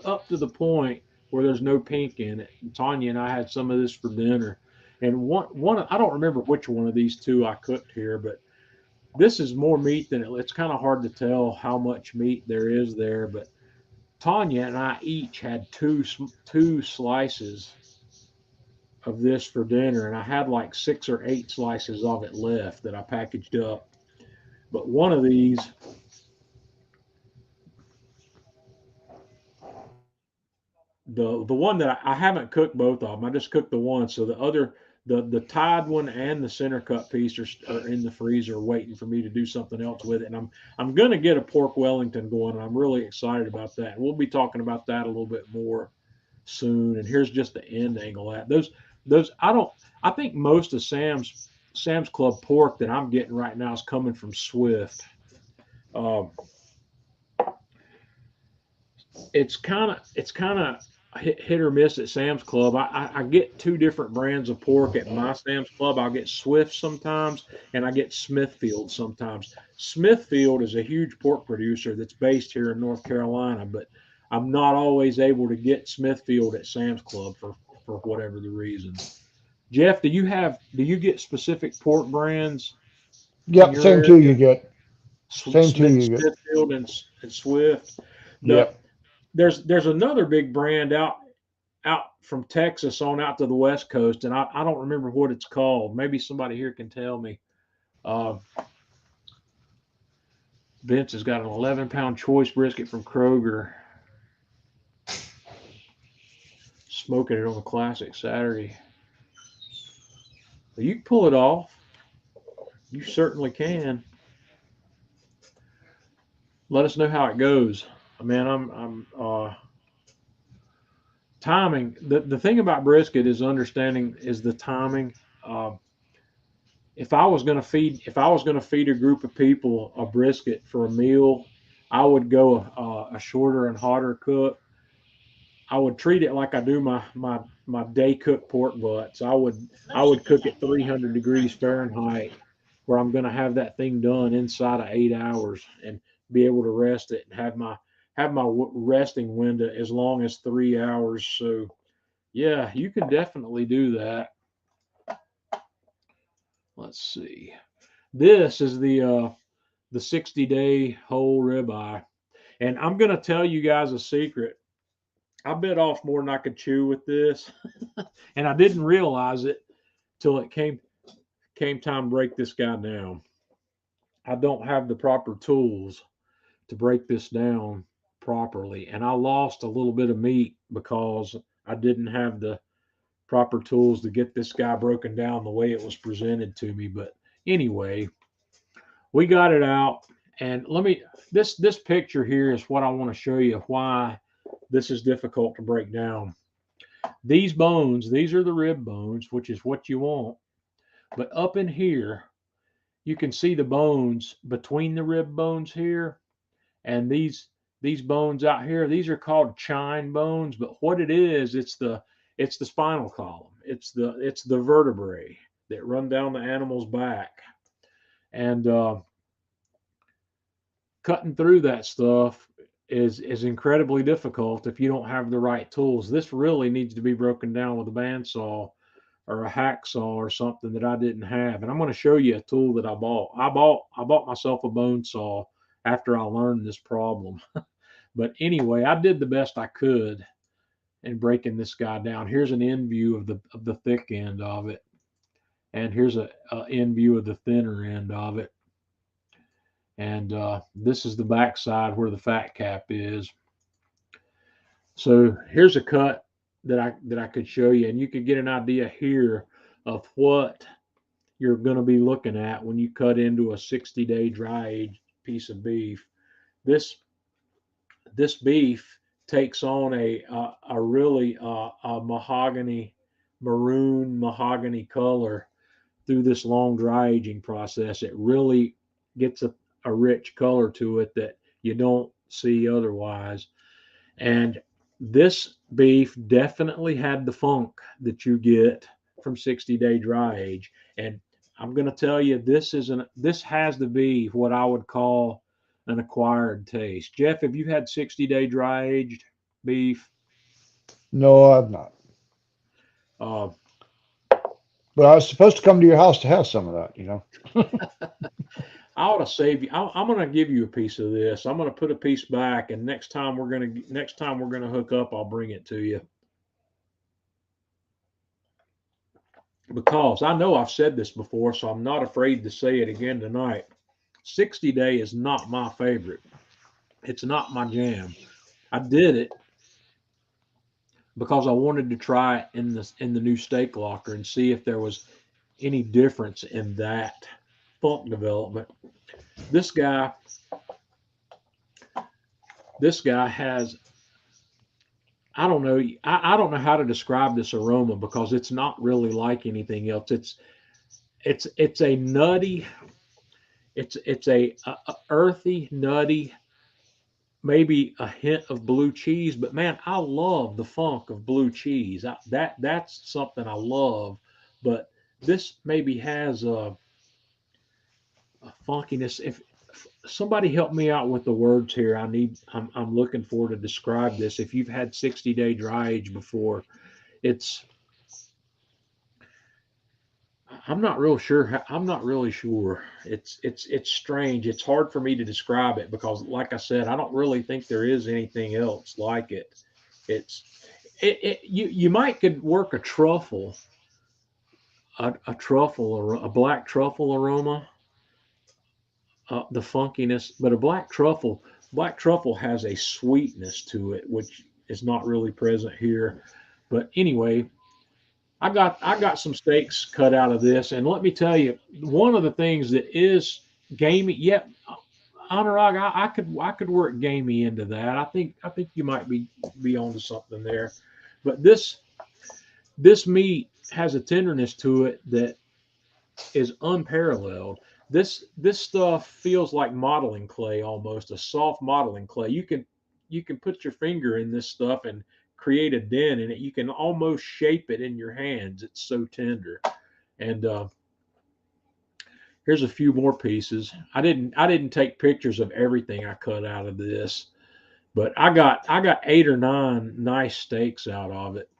up to the point where there's no pink in it. And Tanya and I had some of this for dinner, and one I don't remember which one of these two I cooked here, but this is more meat than it's kind of hard to tell how much meat there is there. But Tanya and I each had two slices of this for dinner, and I had like 6 or 8 slices of it left that I packaged up. But one of these, the one that I haven't cooked both of them. I just cooked the one. So the other, the tied one and the center cut piece are in the freezer waiting for me to do something else with it. And I'm going to get a pork Wellington going. And I'm really excited about that. We'll be talking about that a little bit more soon. And here's just the end angle at those. I think most of Sam's Club pork that I'm getting right now is coming from Swift. Um, it's kind of hit or miss at Sam's Club. I get 2 different brands of pork at my Sam's Club. I'll get Swift sometimes, and I get Smithfield sometimes. Smithfield is a huge pork producer that's based here in North Carolina, but I'm not always able to get Smithfield at Sam's Club for whatever the reason. Jeff, do you get specific pork brands in Yep. your Same two area? you get. Same two you get. Smithfield and Swift. The Yep. there's another big brand out from Texas on out to the West Coast, and I don't remember what it's called. Maybe somebody here can tell me. Uh, Vince has got an 11-pound choice brisket from Kroger, smoking it on a classic Saturday. You can pull it off. You certainly can. Let us know how it goes. Man, I'm timing. The thing about brisket is understanding is the timing. Uh, if I was going to feed a group of people a brisket for a meal, I would go a shorter and hotter cook. I would treat it like I do my day cooked pork butts. I would cook it 300 degrees Fahrenheit, where I'm going to have that thing done inside of 8 hours and be able to rest it and have my resting window as long as 3 hours. So yeah, you can definitely do that. Let's see. This is the 60-day whole ribeye, and I'm going to tell you guys a secret. I bit off more than I could chew with this, and I didn't realize it till it came time to break this guy down. I don't have the proper tools to break this down properly, and I lost a little bit of meat because I didn't have the proper tools to get this guy broken down the way it was presented to me. But anyway, we got it out, and this picture here is what I want to show you why this is difficult to break down. These bones, these are the rib bones, which is what you want. But up in here, you can see the bones between the rib bones here, and these bones out here. These are called chine bones. But what it is, it's the spinal column. It's the vertebrae that run down the animal's back, and cutting through that stuff is incredibly difficult if you don't have the right tools. This really needs to be broken down with a bandsaw or a hacksaw or something that I didn't have. And I'm going to show you a tool that I bought. I bought myself a bone saw after I learned this problem. But anyway, I did the best I could in breaking this guy down. Here's an end view of the thick end of it, and here's a end view of the thinner end of it. And this is the back side where the fat cap is. So here's a cut that I could show you, and you could get an idea here of what you're going to be looking at when you cut into a 60-day dry aged piece of beef. This beef takes on a really a maroon mahogany color through this long dry aging process. It really gets a rich color to it that you don't see otherwise. And this beef definitely had the funk that you get from 60-day dry age. And I'm going to tell you, this has to be what I would call an acquired taste. Jeff, have you had 60-day dry aged beef? No, I've not. Uh, But I was supposed to come to your house to have some of that, you know. I ought to save you. I'm going to give you a piece of this. I'm going to put a piece back, and next time we're going to hook up, I'll bring it to you. Because I know I've said this before, so I'm not afraid to say it again tonight. 60-day is not my favorite. It's not my jam. I did it because I wanted to try it in the new steak locker and see if there was any difference in that funk development. This guy has, I don't know, I don't know how to describe this aroma because it's not really like anything else. It's a nutty, it's a earthy, nutty, maybe a hint of blue cheese. But man, I love the funk of blue cheese. That's something I love. But this maybe has a funkiness. If somebody help me out with the words here, I'm looking for to describe this. If you've had 60-day dry age before, it's I'm not real sure. I'm not really sure. It's strange. It's hard for me to describe it because, like I said, I don't really think there is anything else like it. It's you might could work a truffle, a truffle or a black truffle aroma, the funkiness, but black truffle has a sweetness to it, which is not really present here. But anyway, I got some steaks cut out of this, and let me tell you, one of the things that is gamey. Yep, Anurag, I could work gamey into that. I think you might be onto something there. But this meat has a tenderness to it that is unparalleled. This stuff feels like modeling clay almost, a soft modeling clay. You can put your finger in this stuff and create a dent in it. You can almost shape it in your hands. It's so tender. And here's a few more pieces. I didn't take pictures of everything I cut out of this, but I got 8 or 9 nice steaks out of it.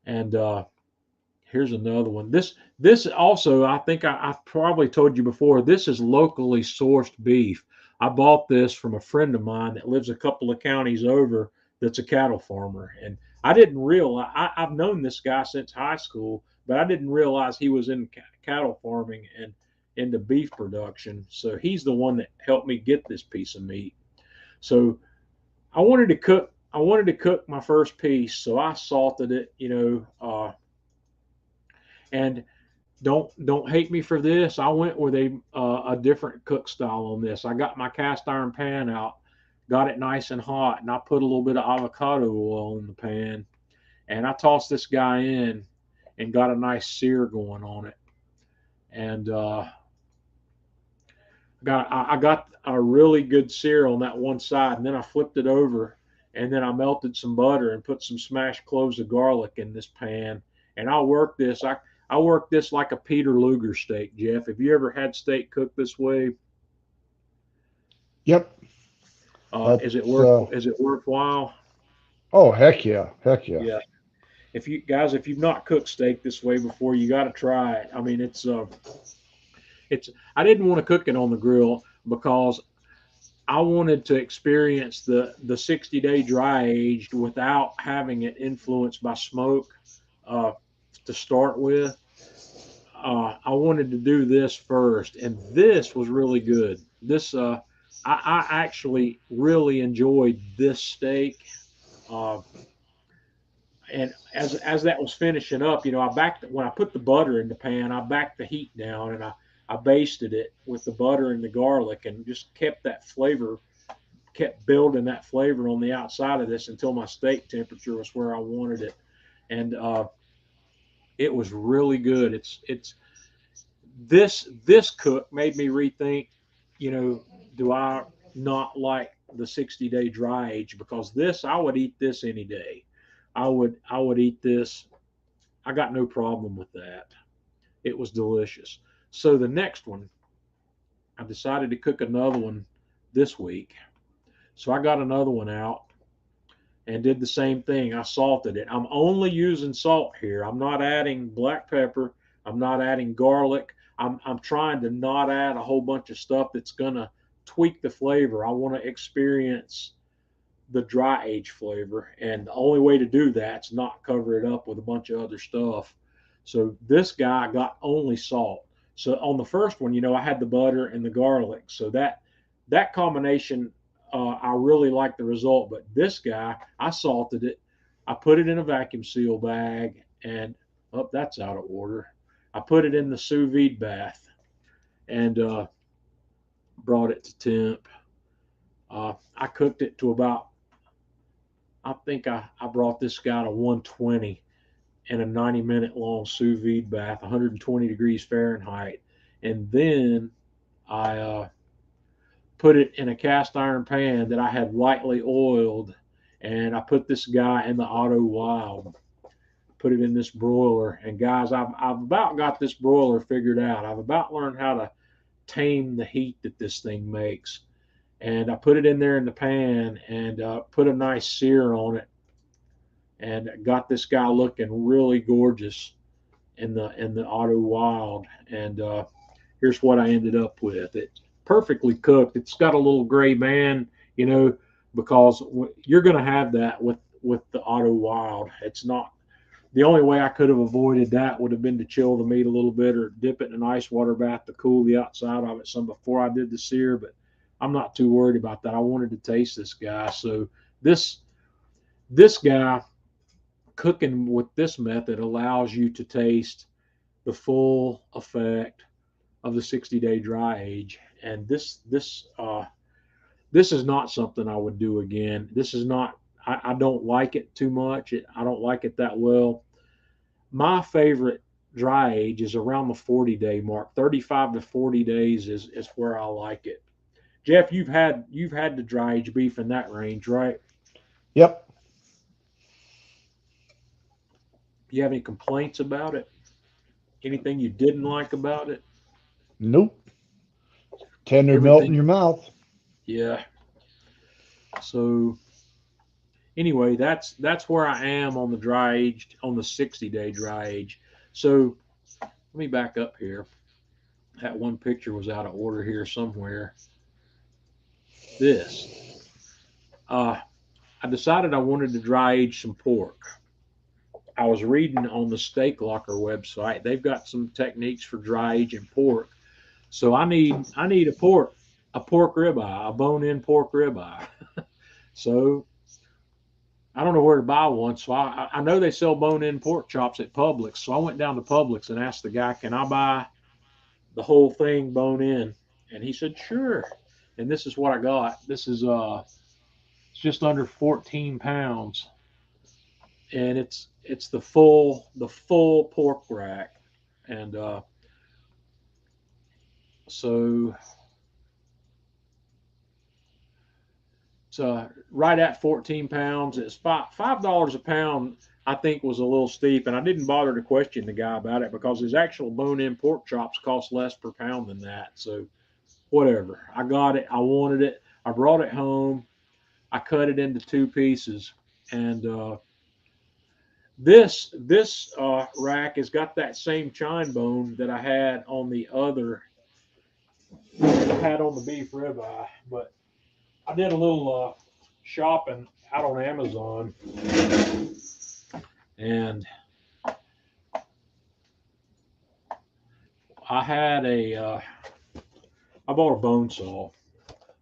And here's another one. This also, I think I've probably told you before. This is locally sourced beef. I bought this from a friend of mine that lives a couple of counties over. That's a cattle farmer, and I didn't realize I've known this guy since high school, but I didn't realize he was in cattle farming and into beef production. So he's the one that helped me get this piece of meat. So I wanted to cook. I wanted to cook my first piece, so I salted it. And don't hate me for this. I went with a different cook style on this. I got my cast iron pan out, got it nice and hot, and I put a little bit of avocado oil in the pan, and I tossed this guy in and got a nice sear going on it. And I got a really good sear on that one side, and then I flipped it over, and then I melted some butter and put some smashed cloves of garlic in this pan, and I'll work this. I work this like a Peter Luger steak, Jeff. Have you ever had steak cooked this way? Yep. Is it worthwhile? Oh, heck yeah. Heck yeah. Yeah. If you've not cooked steak this way before, you got to try it. I mean, it's I didn't want to cook it on the grill because I wanted to experience the 60-day dry aged without having it influenced by smoke uh, to start with. I wanted to do this first, and this was really good. I actually really enjoyed this steak. Uh, and as that was finishing up, I backed when I put the butter in the pan, I backed the heat down and I basted it with the butter and the garlic and just kept building that flavor on the outside of this until my steak temperature was where I wanted it. And it was really good. It's this cook made me rethink, do I not like the 60-day dry age? Because this, I would eat this any day. I would eat this. I got no problem with that. It was delicious. So the next one, I decided to cook another one this week. So I got another one out and did the same thing. I salted it. I'm only using salt here. I'm not adding black pepper. I'm not adding garlic. I'm trying to not add a whole bunch of stuff that's gonna tweak the flavor. I want to experience the dry age flavor, and the only way to do that is not cover it up with a bunch of other stuff. So this guy got only salt. So on the first one, I had the butter and the garlic. So that combination, I really like the result. But this guy, I salted it. I put it in a vacuum seal bag, and that's out of order. I put it in the sous vide bath and brought it to temp. I cooked it to about, I think I brought this guy to 120 in a 90-minute long sous vide bath, 120 degrees Fahrenheit. And then I put it in a cast iron pan that I had lightly oiled. And I put this guy in the Auto Wild, put it in this broiler. And guys, I've about got this broiler figured out. I've about learned how to tame the heat that this thing makes. And I put it in there in the pan and put a nice sear on it and got this guy looking really gorgeous in the Auto Wild. And here's what I ended up with. It's perfectly cooked. It's got a little gray band, because you're going to have that with the Auto Wild. It's not. The only way I could have avoided that would have been to chill the meat a little bit or dip it in an ice water bath to cool the outside of it some before I did the sear. But I'm not too worried about that. I wanted to taste this guy. So this guy, cooking with this method allows you to taste the full effect of the 60-day dry age. And this is not something I would do again. This is not. I don't like it too much. I don't like it that well. My favorite dry age is around the 40-day mark. 35 to 40 days is where I like it. Jeff, you've had the dry age beef in that range, right? Yep. You have any complaints about it? Anything you didn't like about it? Nope. Tender melt in Everything. your mouth. Yeah. So anyway, that's where I am on the dry aged on the 60-day dry age. So let me back up here. That one picture was out of order here somewhere. This. Uh, I decided I wanted to dry age some pork. I was reading on the Steak Locker website. They've got some techniques for dry aging pork. So I need a pork ribeye, a bone-in pork ribeye. So I don't know where to buy one. So I know they sell bone-in pork chops at Publix. So I went down to Publix and asked the guy, "Can I buy the whole thing bone-in?" And he said, "Sure." And this is what I got. This is it's just under 14 pounds, and it's the full pork rack, and so it's right at 14 pounds. It's $5 a pound. I think was a little steep, and I didn't bother to question the guy about it because his actual bone-in pork chops cost less per pound than that. So whatever, I got it. I wanted it. I brought it home. I cut it into two pieces, and this rack has got that same chine bone that I had on the other had on the beef ribeye, but I did a little shopping out on Amazon, and I had I bought a bone saw.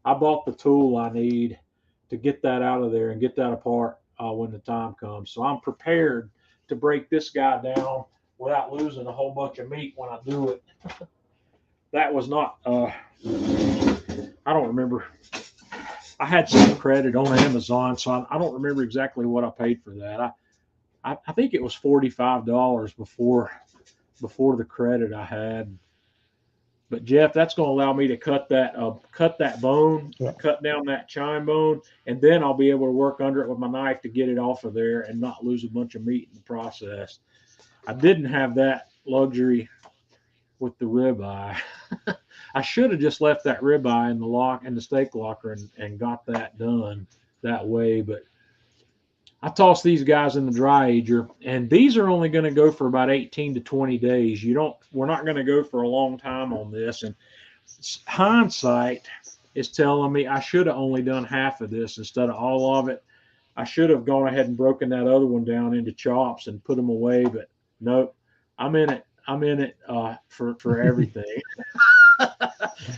I bought the tool I need to get that out of there and get that apart when the time comes. So I'm prepared to break this guy down without losing a whole bunch of meat when I do it. That was not. I don't remember. I had some credit on Amazon, so I don't remember exactly what I paid for that. I think it was $45 before the credit I had. But Jeff, that's going to allow me to cut that bone, Yeah. cut down that chine bone, and then I'll be able to work under it with my knife to get it off of there and not lose a bunch of meat in the process. I didn't have that luxury with the ribeye. I should have just left that ribeye in the steak locker and got that done that way. But I tossed these guys in the dry ager, and these are only going to go for about 18 to 20 days. We're not going to go for a long time on this. And hindsight is telling me I should have only done half of this instead of all of it. I should have gone ahead and broken that other one down into chops and put them away, but nope. I'm in it. I'm in it for everything.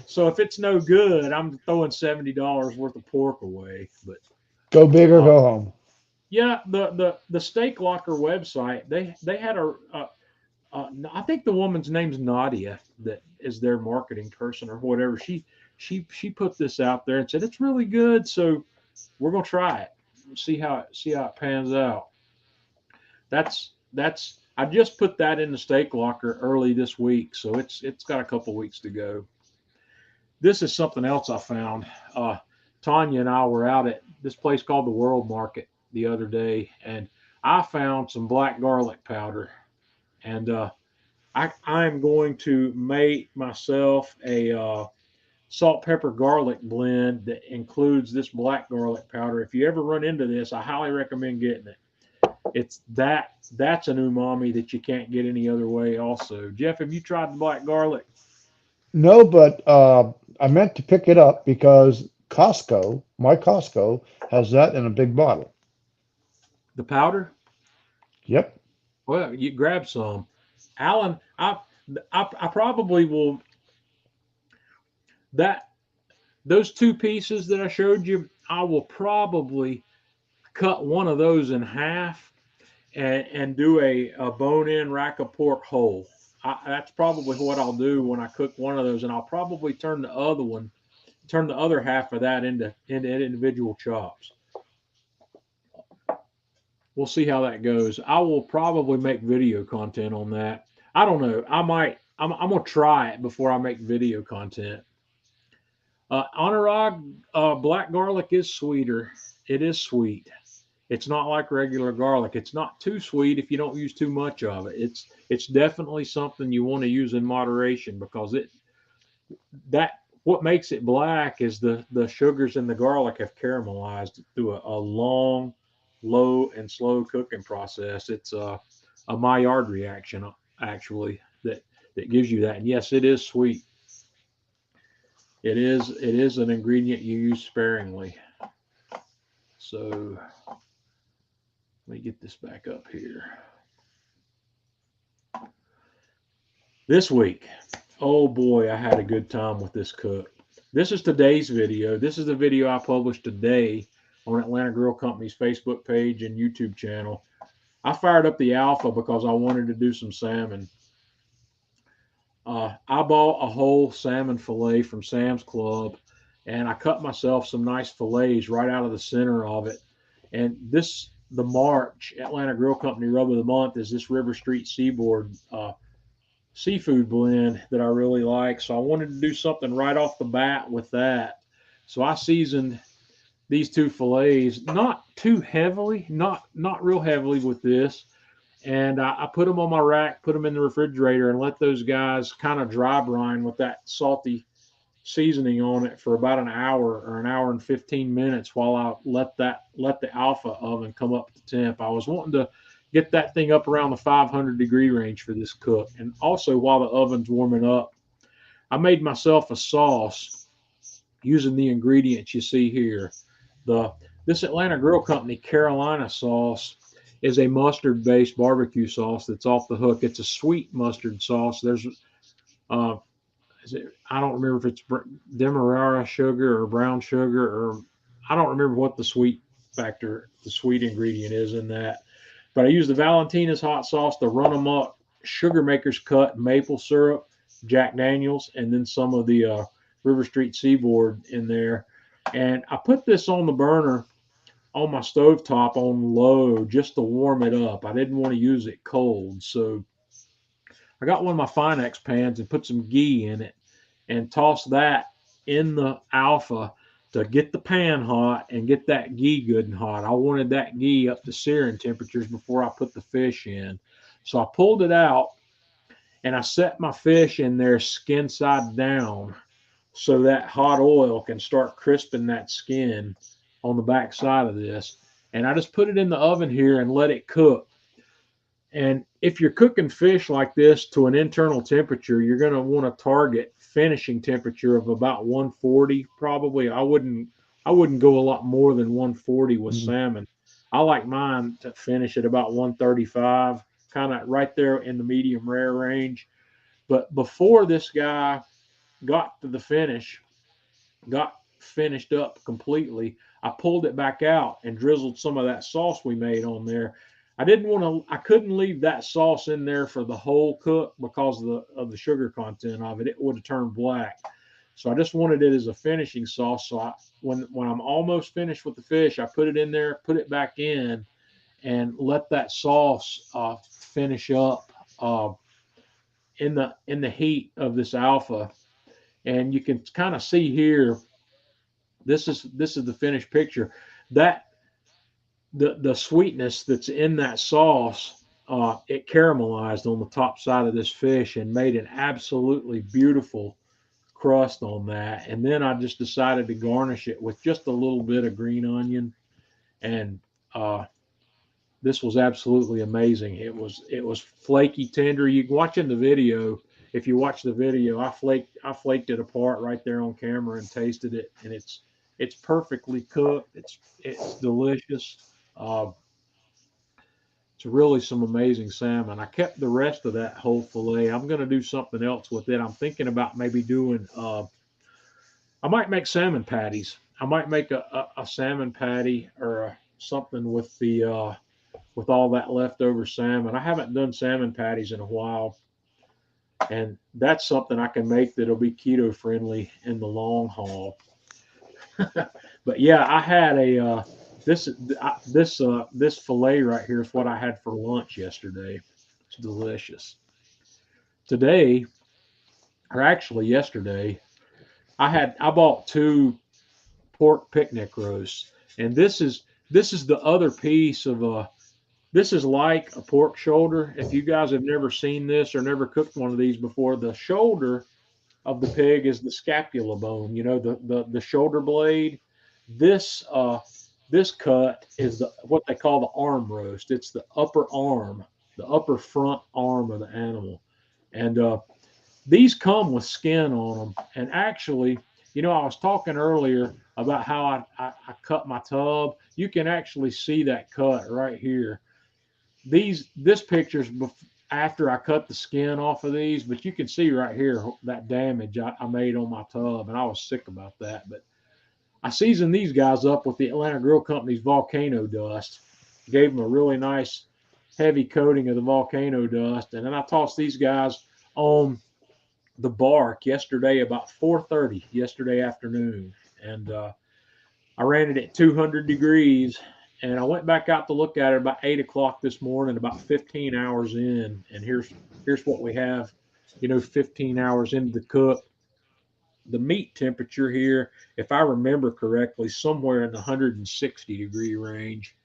So if it's no good, I'm throwing $70 worth of pork away. But Go big or uh, go home. yeah, the Steak Locker website they had I think the woman's name's Nadia that is their marketing person or whatever. She put this out there and said it's really good, so we're gonna try it, see how it pans out. That's I just put that in the Steak Locker early this week, so it's got a couple weeks to go. This is something else I found. Tanya and I were out at this place called the World Market the other day, and I found some black garlic powder, and I'm going to make myself a salt, pepper, garlic blend that includes this black garlic powder. If you ever run into this, I highly recommend getting it. That's an umami that you can't get any other way. Also, Jeff, have you tried the black garlic? No, but I meant to pick it up because my Costco, has that in a big bottle. The powder? Yep. Well, you grab some. Alan, I probably will that those two pieces that I showed you, I will probably cut one of those in half and do a bone-in rack of pork whole. That's probably what I'll do when I cook one of those, and I'll probably turn the other half of that into individual chops. We'll see how that goes. I will probably make video content on that. I don't know. I might. I'm gonna try it before I make video content. Anurag, black garlic is sweeter. It is sweet. It's not like regular garlic. It's not too sweet if you don't use too much of it. It's definitely something you want to use in moderation because that what makes it black is the sugars in the garlic have caramelized through a long, low and slow cooking process. It's a Maillard reaction actually that gives you that. And yes, it is sweet. It is an ingredient you use sparingly. So let me get this back up here. This week, oh boy, I had a good time with this cook. This is today's video. This is the video I published today on Atlanta Grill Company's Facebook page and YouTube channel. I fired up the Alpha because I wanted to do some salmon. I bought a whole salmon fillet from Sam's Club, and I cut myself some nice fillets right out of the center of it. And the March Atlanta Grill Company Rub of the Month is this River Street Seaboard seafood blend that I really like. So I wanted to do something right off the bat with that. So I seasoned these two fillets, not too heavily, not real heavily with this. And I put them on my rack, put them in the refrigerator, and let those guys kind of dry brine with that salty seasoning on it for about an hour or an hour and 15 minutes while I let the Alpha oven come up to temp. I was wanting to get that thing up around the 500-degree range for this cook. And also while the oven's warming up, I made myself a sauce using the ingredients you see here. This Atlanta Grill Company Carolina sauce is a mustard-based barbecue sauce that's off the hook. It's a sweet mustard sauce. There's, I don't remember if it's demerara sugar or brown sugar, or I don't remember what the sweet ingredient is in that. But I use the Valentina's hot sauce, the Run 'em Up Sugar Makers Cut maple syrup, Jack Daniels, and then some of the River Street Seaboard in there. And I put this on the burner on my stovetop on low just to warm it up. I didn't want to use it cold. So I got one of my Finex pans and put some ghee in it and tossed that in the Alpha to get the pan hot and get that ghee good and hot. I wanted that ghee up to searing temperatures before I put the fish in. So I pulled it out and I set my fish in there skin side down so that hot oil can start crisping that skin on the back side of this. And I just put it in the oven here and let it cook. And if you're cooking fish like this to an internal temperature, you're going to want to target finishing temperature of about 140 probably. I wouldn't go a lot more than 140 with salmon. I like mine to finish at about 135, kind of right there in the medium rare range. But before this guy got to the finish, got finished up completely, I pulled it back out and drizzled some of that sauce we made on there. I couldn't leave that sauce in there for the whole cook because of the sugar content of it. It would have turned black. So I just wanted it as a finishing sauce. So when I'm almost finished with the fish, I put it in there, put it back in, and let that sauce finish up in the heat of this Alpha. And you can kind of see here, this is the finished picture. That the sweetness that's in that sauce, it caramelized on the top side of this fish and made an absolutely beautiful crust on that. And then I just decided to garnish it with just a little bit of green onion. And this was absolutely amazing. It was flaky tender. You can watch in the video. If you watch the video, I flaked it apart right there on camera and tasted it, and it's perfectly cooked. It's delicious. It's really some amazing salmon. I kept the rest of that whole fillet. I'm going to do something else with it. I'm thinking about maybe doing. I might make salmon patties. I might make a salmon patty or something with the with all that leftover salmon. I haven't done salmon patties in a while, and that's something I can make that'll be keto friendly in the long haul. But yeah, I had a this this fillet right here is what I had for lunch yesterday. It's delicious. Today, or actually yesterday, I bought two pork picnic roasts, and this is the other piece of a. This is like a pork shoulder. If you guys have never seen this or never cooked one of these before, the shoulder of the pig is the scapula bone. You know, the shoulder blade. This this cut is what they call the arm roast. It's the upper arm, the upper front arm of the animal, and these come with skin on them. And actually, you know, I was talking earlier about how I cut my tub. You can actually see that cut right here. This picture's after I cut the skin off of these, but you can see right here that damage I made on my tub, and I was sick about that. But I seasoned these guys up with the Atlanta Grill Company's volcano dust, gave them a really nice heavy coating of the volcano dust, and then I tossed these guys on the bark yesterday about 4:30 yesterday afternoon, and I ran it at 200 degrees, and I went back out to look at it about 8 o'clock this morning, about 15 hours in, and here's what we have, you know, 15 hours into the cook. The meat temperature here, if I remember correctly, somewhere in the 160-degree range.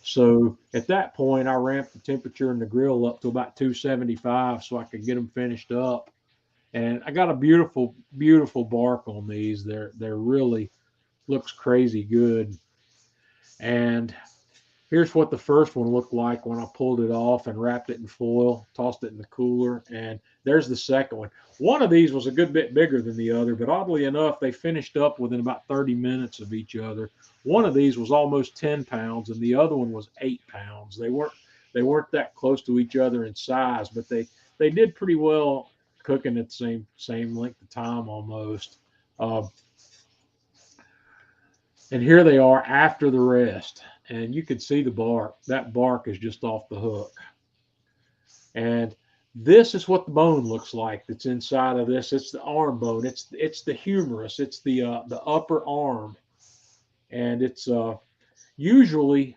So at that point, I ramped the temperature in the grill up to about 275 so I could get them finished up. And I got a beautiful, beautiful bark on these. They're really looks crazy good. And here's what the first one looked like when I pulled it off and wrapped it in foil, tossed it in the cooler. And there's the second one. One of these was a good bit bigger than the other, but oddly enough, they finished up within about 30 minutes of each other. One of these was almost 10 pounds, and the other one was 8 pounds. They weren't that close to each other in size, but they did pretty well cooking at the same length of time almost. Uh, and here they are after the rest, and you can see the bark. That bark is just off the hook. And this is what the bone looks like that's inside of this. It's the arm bone. It's the humerus. It's the upper arm, and it's usually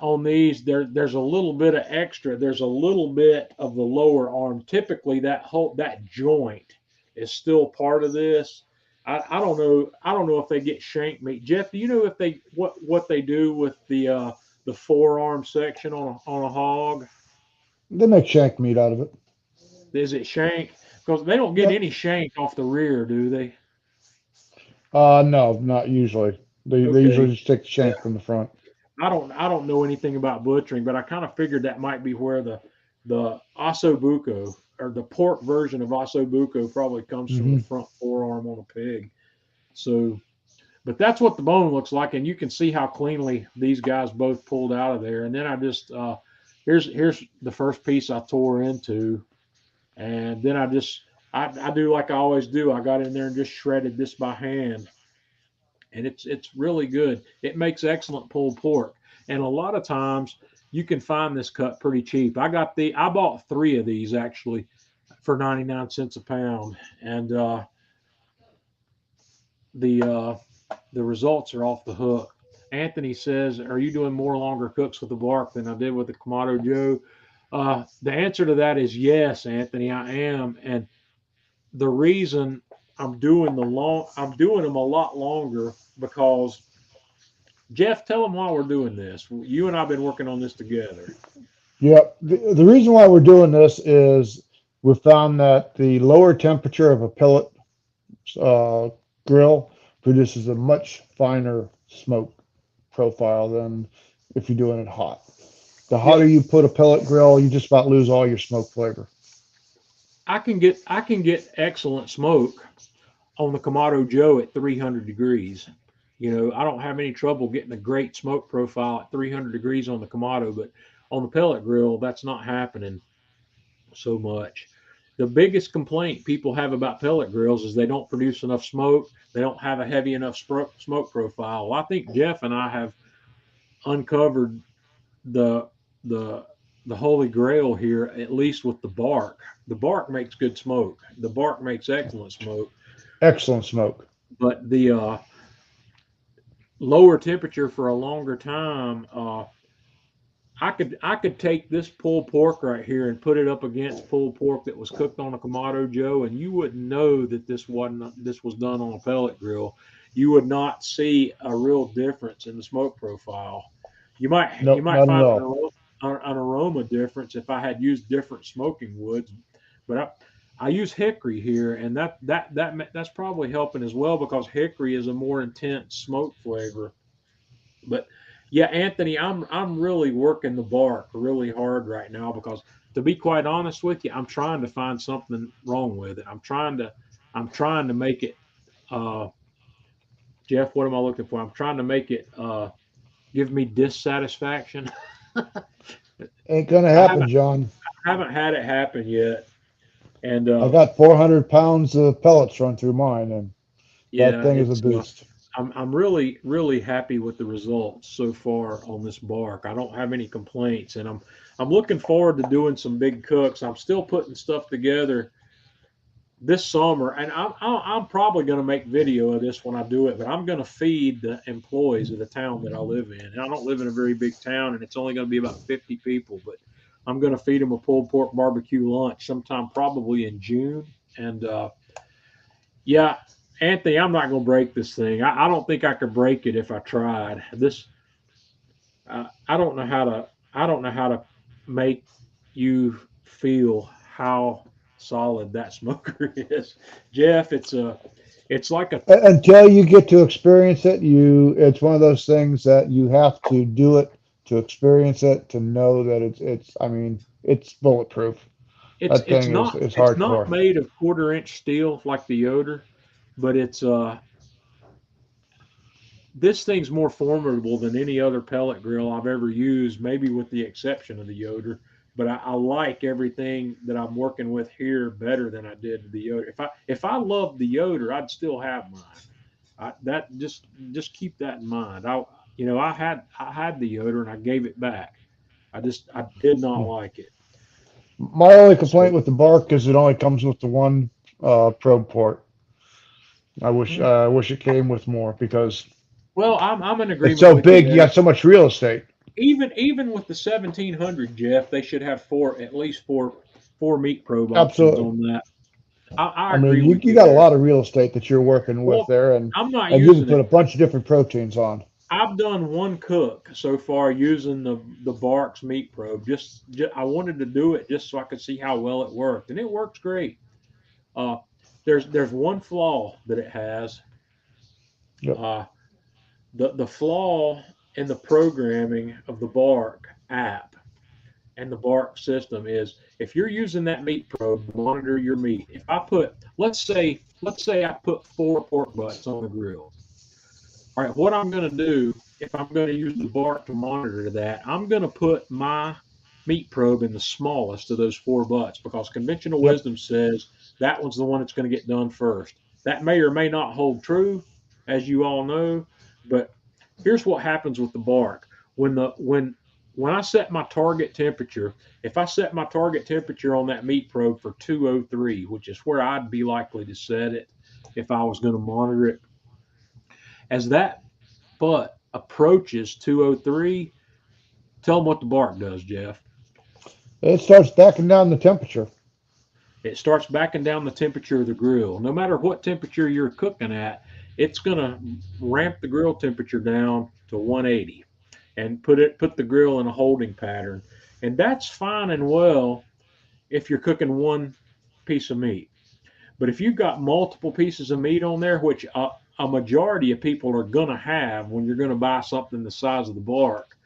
on these there's a little bit of extra. There's a little bit of the lower arm. Typically, that joint is still part of this. I don't know. I don't know if they get shank meat. Jeff, do you know if they what they do with the forearm section on a hog? They make shank meat out of it. Is it shank? Because they don't get Yep. any shank off the rear, do they? No, not usually. They Okay. usually just take the Yeah. shank from the front. I don't know anything about butchering, but I kind of figured that might be where the ossobuco or the pork version of ossobuco probably comes from the Hmm. front forearm on a pig. So, but that's what the bone looks like, and you can see how cleanly these guys both pulled out of there. And then I just here's the first piece I tore into, and then I do like I always do. I got in there and just shredded this by hand, and it's really good. It makes excellent pulled pork, and a lot of times you can find this cut pretty cheap. I bought three of these actually for 99 cents a pound, and the uh, the results are off the hook. Anthony says, "Are you doing more longer cooks with the bark than I did with the Kamado Joe?" The answer to that is yes, Anthony. I am, and the reason I'm doing them a lot longer because Jeff, tell them why we're doing this. You and I've been working on this together. Yep. The reason why we're doing this is we found that the lower temperature of a pellet uh, grill produces a much finer smoke profile than if you're doing it hot. The hotter Yep, you put a pellet grill, you just about lose all your smoke flavor. I can get excellent smoke on the Kamado Joe at 300 degrees. You know, I don't have any trouble getting a great smoke profile at 300 degrees on the Kamado, but on the pellet grill, that's not happening so much. The biggest complaint people have about pellet grills is they don't produce enough smoke. They don't have a heavy enough smoke profile. Well, I think Jeff and I have uncovered the the the holy grail here, at least with the bark. The bark makes good smoke. The bark makes excellent smoke, Excellent smoke. but the lower temperature for a longer time. I could take this pulled pork right here and put it up against pulled pork that was cooked on a Kamado Joe, and you wouldn't know that this was done on a pellet grill. You would not see a real difference in the smoke profile. You Nope, might not at find all. an aroma difference if I had used different smoking woods, but I use hickory here, and that's probably helping as well because hickory is a more intense smoke flavor. But yeah, Anthony, I'm really working the bark really hard right now because to be quite honest with you, I'm trying to find something wrong with it. I'm trying to make it Jeff, what am I looking for? I'm trying to make it give me dissatisfaction. Ain't gonna I happen, haven't John. I haven't had it happen yet. And I got 400 pounds of pellets run through mine, and that yeah, thing is a beast. I'm really happy with the results so far on this bark. I don't have any complaints, and I'm looking forward to doing some big cooks. I'm still putting stuff together this summer, and I'm probably going to make video of this when I do it. But I'm going to feed the employees of the town that I live in. And I don't live in a very big town, and it's only going to be about 50 people. But I'm going to feed them a pulled pork barbecue lunch sometime probably in June. And yeah, Anthony, I'm not going to break this thing. I don't think I could break it if I tried. I don't know how to. I don't know how to make you feel how solid that smoker is, Jeff. It's like a Until you get to experience it, it's one of those things that you have to do it to experience it to know that I mean, it's bulletproof. it's That thing is it's not hardcore. made of quarter-inch steel like the Yoder, but it's this thing's more formidable than any other pellet grill I've ever used, maybe with the exception of the Yoder. But I like everything that I'm working with here better than I did the Yoder. If I loved the Yoder, I'd still have mine. That just keep that in mind. I had the Yoder and I gave it back. I did not like it. My only So complaint with the bark is it only comes with the one probe port. I wish it came with more because well, I'm in it's agreement so with you big. You there. got so much real estate. Even with the 1700, Jeff, they should have at least four meat probe options Absolutely. on that. I I mean, agree with you you got a there. lot of real estate that you're working with Well, there, I'm not and you can using put it. a bunch of different proteins on. I've done one cook so far using the Barks meat probe. Just I wanted to do it just so I could see how well it worked, and it works great. Uh, there's one flaw that it has. Yep. Uh, the flaw in the programming of the Bark app and the Bark system is if you're using that meat probe to monitor your meat. If I put let's say I put four pork butts on the grill. All right, what I'm going to do if I'm going to use the Bark to monitor that, I'm going to put my meat probe in the smallest of those four butts because conventional Yep. wisdom says that one's the one that's going to get done first. That may or may not hold true, as you all know, but here's what happens with the Bark. When I set my target temperature, if I set my target temperature on that meat probe for 203, which is where I'd be likely to set it if I was going to monitor it, as that butt approaches 203, tell them what the Bark does, Jeff. It starts backing down the temperature. It starts backing down the temperature of the grill. No matter what temperature you're cooking at, it's going to ramp the grill temperature down to 180 and put the grill in a holding pattern. And that's fine and well if you're cooking one piece of meat. But if you've got multiple pieces of meat on there, which a majority of people are going to have when you're going to buy something the size of the Bark,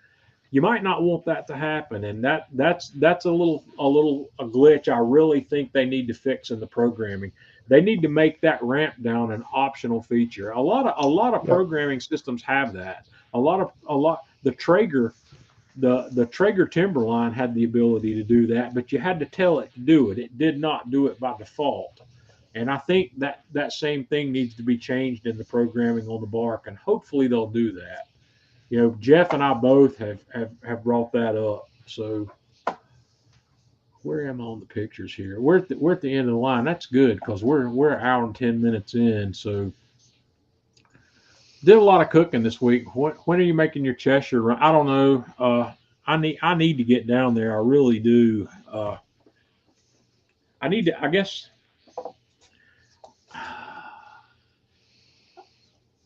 you might not want that to happen, and that's a glitch I really think they need to fix in the programming. They need to make that ramp down an optional feature. A lot of Yep. programming systems have that. A lot the Traeger Timberline had the ability to do that, but you had to tell it to do it. It did not do it by default. And I think that same thing needs to be changed in the programming on the Bark, and hopefully they'll do that. Jeff and I both have brought that up. So where am I on the pictures here? We're at the end of the line. That's good because we're an hour and 10 minutes in. So did a lot of cooking this week. When are you making your Cheshire run? I don't know. I need to get down there. I really do. I need to. I guess.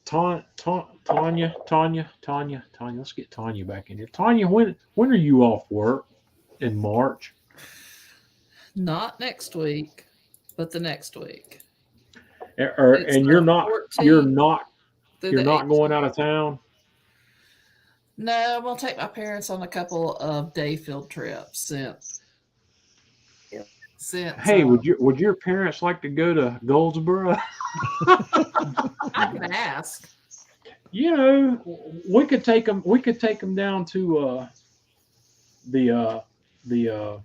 Tanya. Let's get Tanya back in here. Tanya, when are you off work? In March? Not next week, but the next week. It's And the you're 14th not through you're the not going 18th. out of town. No, we'll take my parents on a couple of day field trips since Hey, would your parents like to go to Goldsboro? I can ask. We could take them. We could take them down to the the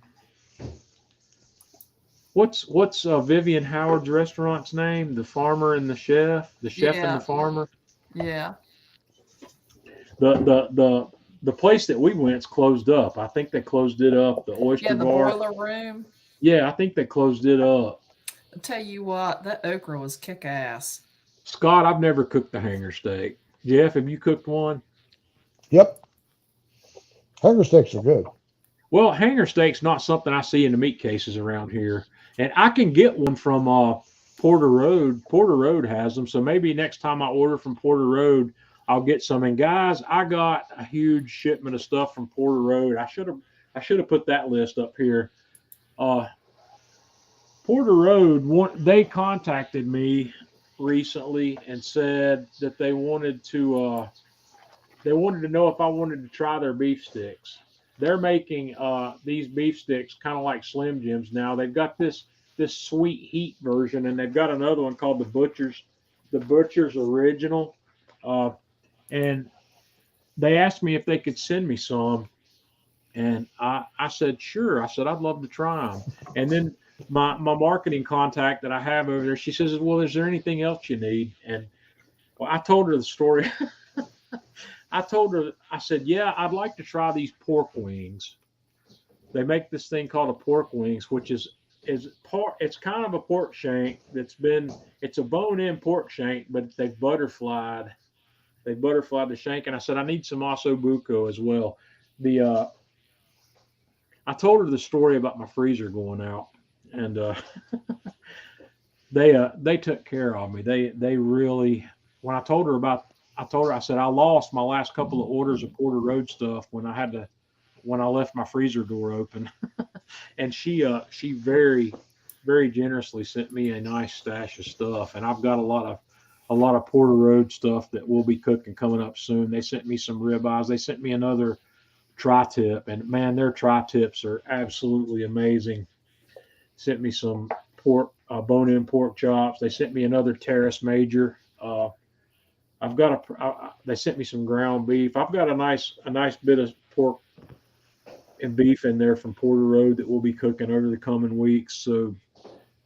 what's Vivian Howard's restaurant's name? The Farmer and the Chef. The Chef and the Yeah, Farmer. yeah. The place that we went's closed up. I think they closed it up. The Yeah, Oyster the Bar. boiler room. Yeah, I think they closed it up. I'll tell you what, that okra was kick ass. Scott, I've never cooked a hanger steak. Jeff, have you cooked one? Yep. Hanger steaks are good. Well, hanger steak's not something I see in the meat cases around here, and I can get one from Porter Road. Porter Road has them, so maybe next time I order from Porter Road, I'll get some. And guys, I got a huge shipment of stuff from Porter Road. I should have put that list up here. Porter Road, they contacted me recently and said that they wanted to know if I wanted to try their beef sticks. They're making these beef sticks kind of like Slim Jims now. They've got this sweet heat version, and they've got another one called the Butcher's Original. And they asked me if they could send me some, and I said sure. I said I'd love to try them. And then my marketing contact that I have over there, she says, well, is there anything else you need? And well, I told her the story. I told her, I said, yeah, I'd like to try these pork wings. They make this thing called a pork wings, which is it's kind of a pork shank it's a bone-in pork shank, but they butterflied the shank. And I said, I need some osso buco as well. I told her the story about my freezer going out, and they took care of me. They really, when I told her, I said I lost my last couple of orders of Porter Road stuff when I left my freezer door open, and she very, very generously sent me a nice stash of stuff, and I've got a lot of Porter Road stuff that we'll be cooking coming up soon. They sent me some ribeyes. They sent me another tri-tip, and man, their tri-tips are absolutely amazing. Sent me some pork, bone-in pork chops. They sent me another Terrace Major. They sent me some ground beef. I've got a nice bit of pork and beef in there from Porter Road that we'll be cooking over the coming weeks. So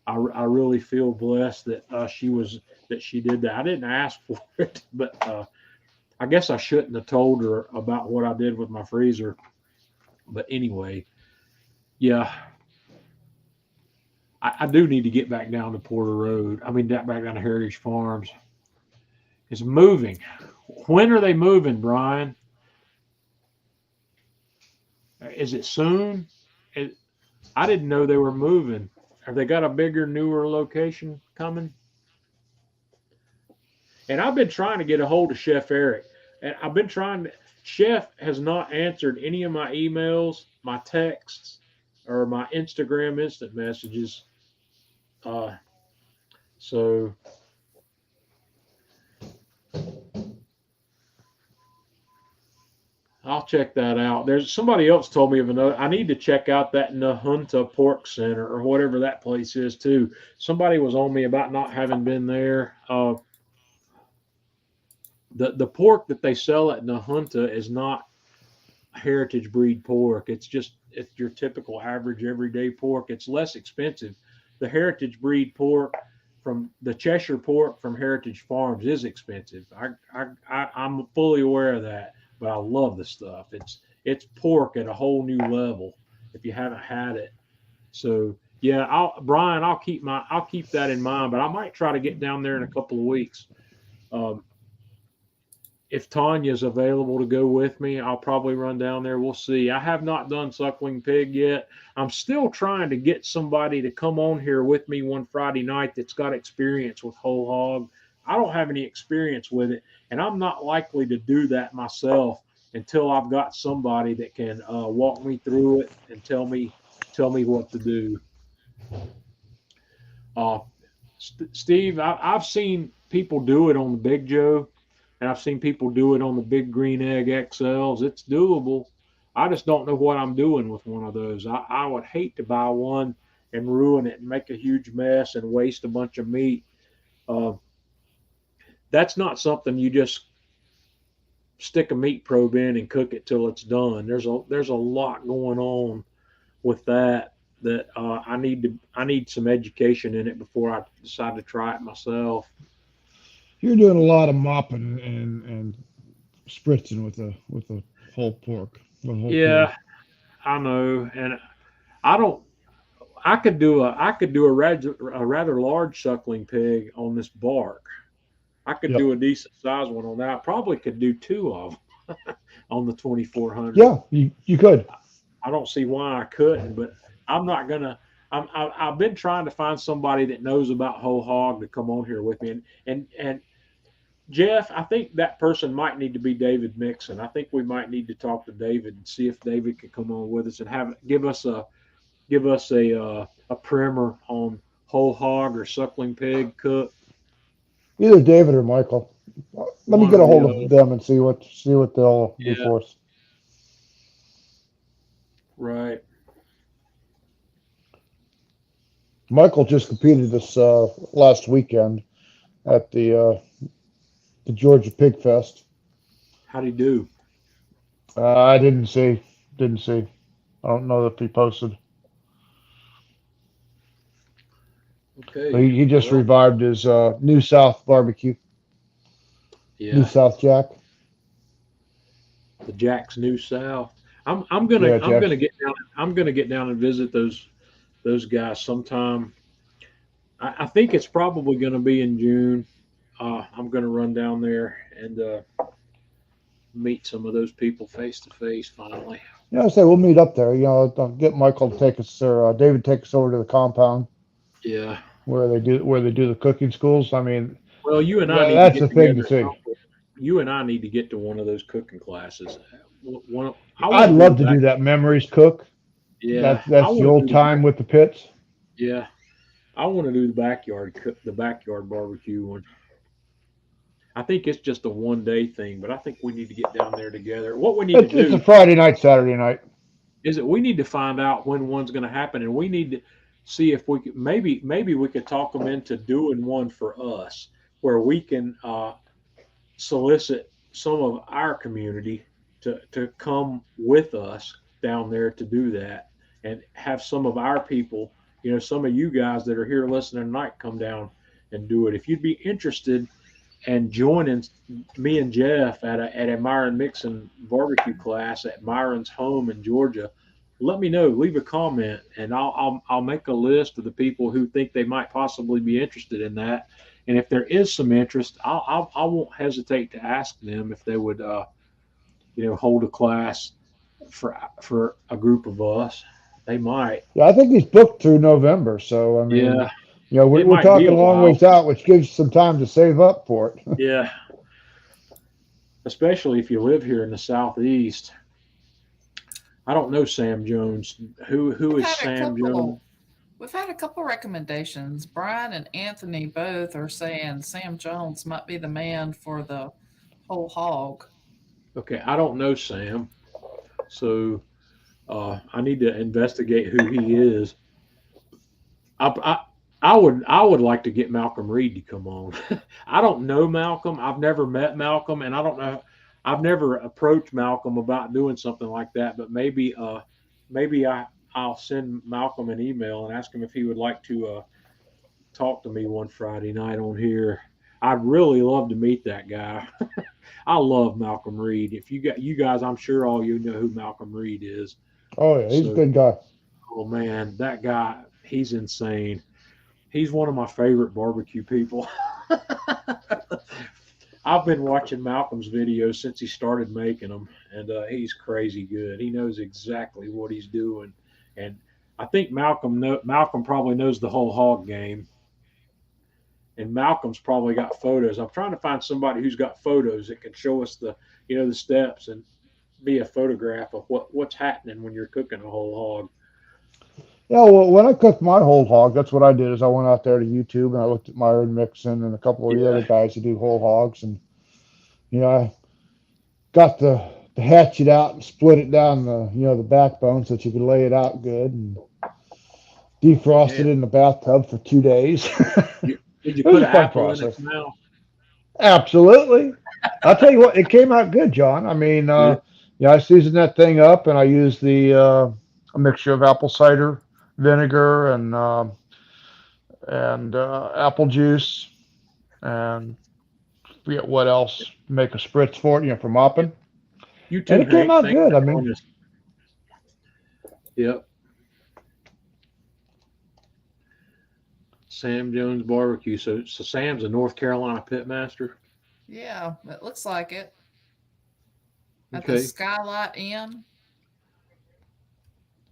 I really feel blessed that she did that. I didn't ask for it, but I guess I shouldn't have told her about what I did with my freezer. But anyway, yeah, I do need to get back down to Porter Road. I mean, back down to Heritage Farms. It's moving. When are they moving, Brian? Is it soon? I didn't know they were moving. Have they got a bigger, newer location coming? And I've been trying to get a hold of Chef Eric. And I've been trying. Chef has not answered any of my emails, my texts, or my Instagram instant messages. So I'll check that out. There's somebody else told me of another. I need to check out that Nahunta Pork Center or whatever that place is too. Somebody was on me about not having been there. The pork that they sell at Nahunta is not heritage breed pork. It's your typical average everyday pork. It's less expensive. The heritage breed pork from the Cheshire pork from Heritage Farms is expensive. I'm fully aware of that, but I love the stuff. it's pork at a whole new level if you haven't had it. So yeah, Brian, I'll keep that in mind, but I might try to get down there in a couple of weeks. Um, if Tanya's available to go with me, I'll probably run down there. We'll see. I have not done suckling pig yet. I'm still trying to get somebody to come on here with me one Friday night that's got experience with whole hog. I don't have any experience with it, and I'm not likely to do that myself until I've got somebody that can walk me through it and tell me what to do. Uh, Steve, I've seen people do it on the Big Joe, and I've seen people do it on the Big Green Egg XLs. It's doable. I just don't know what I'm doing with one of those. I would hate to buy one and ruin it and make a huge mess and waste a bunch of meat. Uh, that's not something you just stick a meat probe in and cook it till it's done. There's a lot going on with that I need some education in it before I decide to try it myself. You're doing a lot of mopping and spritzing with the whole pork, with whole pig. Yeah, I know, and I don't. I could do a rather large suckling pig on this bark. I could Yep. do a decent sized one on that. I probably could do two of them on the 2400. Yeah, you could. I don't see why I couldn't, but I'm not gonna. I've been trying to find somebody that knows about whole hog to come on here with me, and Jeff, I think that person might need to be David Mixon. I think we might need to talk to David and see if David could come on with us and have give us a primer on whole hog or suckling pig cook. Either David or Michael. Let me One get or a the hold other. of them and see what they'll do Yeah, for us. right. Michael just competed this last weekend at the Georgia Pig Fest. How do you do? I didn't see. I don't know if he posted. But Okay. he just Well, revived his New South barbecue, New yeah. South Jack. The Jack's New South. Yeah, I'm Jack. gonna get down. I'm gonna get down and visit those guys sometime. I think it's probably gonna be in June. I'm gonna run down there and meet some of those people face to face finally. Yeah, I say we'll meet up there. I'll get Michael to take us or David take us over to the compound Yeah. where they do the cooking schools. I mean, Well, you and I need to that's the get thing to together. see. You and I need to get to one of those cooking classes. I I'd want to do love the to back. do that memories cook. Yeah, I That's the want to old do the time back. with the pits. Yeah, I want to do the backyard the backyard barbecue one. I think it's just a 1 day thing, but I think we need to get down there together. What we need to It's a do Friday night, Saturday night. is that we need to find out when one's going to happen, and we need to see if we could maybe we could talk them into doing one for us where we can solicit some of our community to come with us down there to do that and have some of our people, some of you guys that are here listening tonight come down and do it. If you'd be interested and joining me and Jeff at a Myron Mixon barbecue class at Myron's home in Georgia, let me know. Leave a comment, and I'll make a list of the people who think they might possibly be interested in that. And if there is some interest, I won't hesitate to ask them if they would hold a class for a group of us. They might. Yeah, I think he's booked through November. So I mean, Yeah, it we're might be talking a a long while. ways out, which gives some time to save up for it. Yeah, especially if you live here in the southeast. I don't know Sam Jones. Who We've is had a Sam Jones? couple. We've had a couple recommendations. Brian and Anthony both are saying Sam Jones might be the man for the whole hog. Okay, I don't know Sam, so I need to investigate who he is. I, I I would like to get Malcolm Reed to come on. I don't know Malcolm. I've never met Malcolm, and I don't know. I've never approached Malcolm about doing something like that. But maybe I'll send Malcolm an email and ask him if he would like to talk to me one Friday night on here. I'd really love to meet that guy. I love Malcolm Reed. If you guys, I'm sure all you know who Malcolm Reed is. Oh yeah, he's a So, good guy. oh man, that guy, he's insane. He's one of my favorite barbecue people. I've been watching Malcolm's videos since he started making them, and he's crazy good. He knows exactly what he's doing, and I think Malcolm probably knows the whole hog game. And Malcolm's probably got photos. I'm trying to find somebody who's got photos that can show us the steps and be a photograph of what's happening when you're cooking a whole hog. Yeah, well, when I cooked my whole hog, that's what I did. Is I went out there to YouTube and I looked at Myron Mixon and a couple of the other Yeah, guys who do whole hogs, and I got the hatchet out and split it down the backbone so that you could lay it out good, and defrosted yeah. it in the bathtub for 2 days. Did you It was put a an fun apple in process. its mouth? Absolutely. I'll tell you what, it came out good, John. I mean, Yeah. I seasoned that thing up and I used a mixture of apple cider vinegar and apple juice and forget what else. Make a spritz for it, for mopping, You and too, it came Hank. out Thanks good. for I mean, joining us. Yep. Sam Jones Barbecue. So Sam's a North Carolina pitmaster. Yeah, it looks like it. At the Okay. Skylight Inn.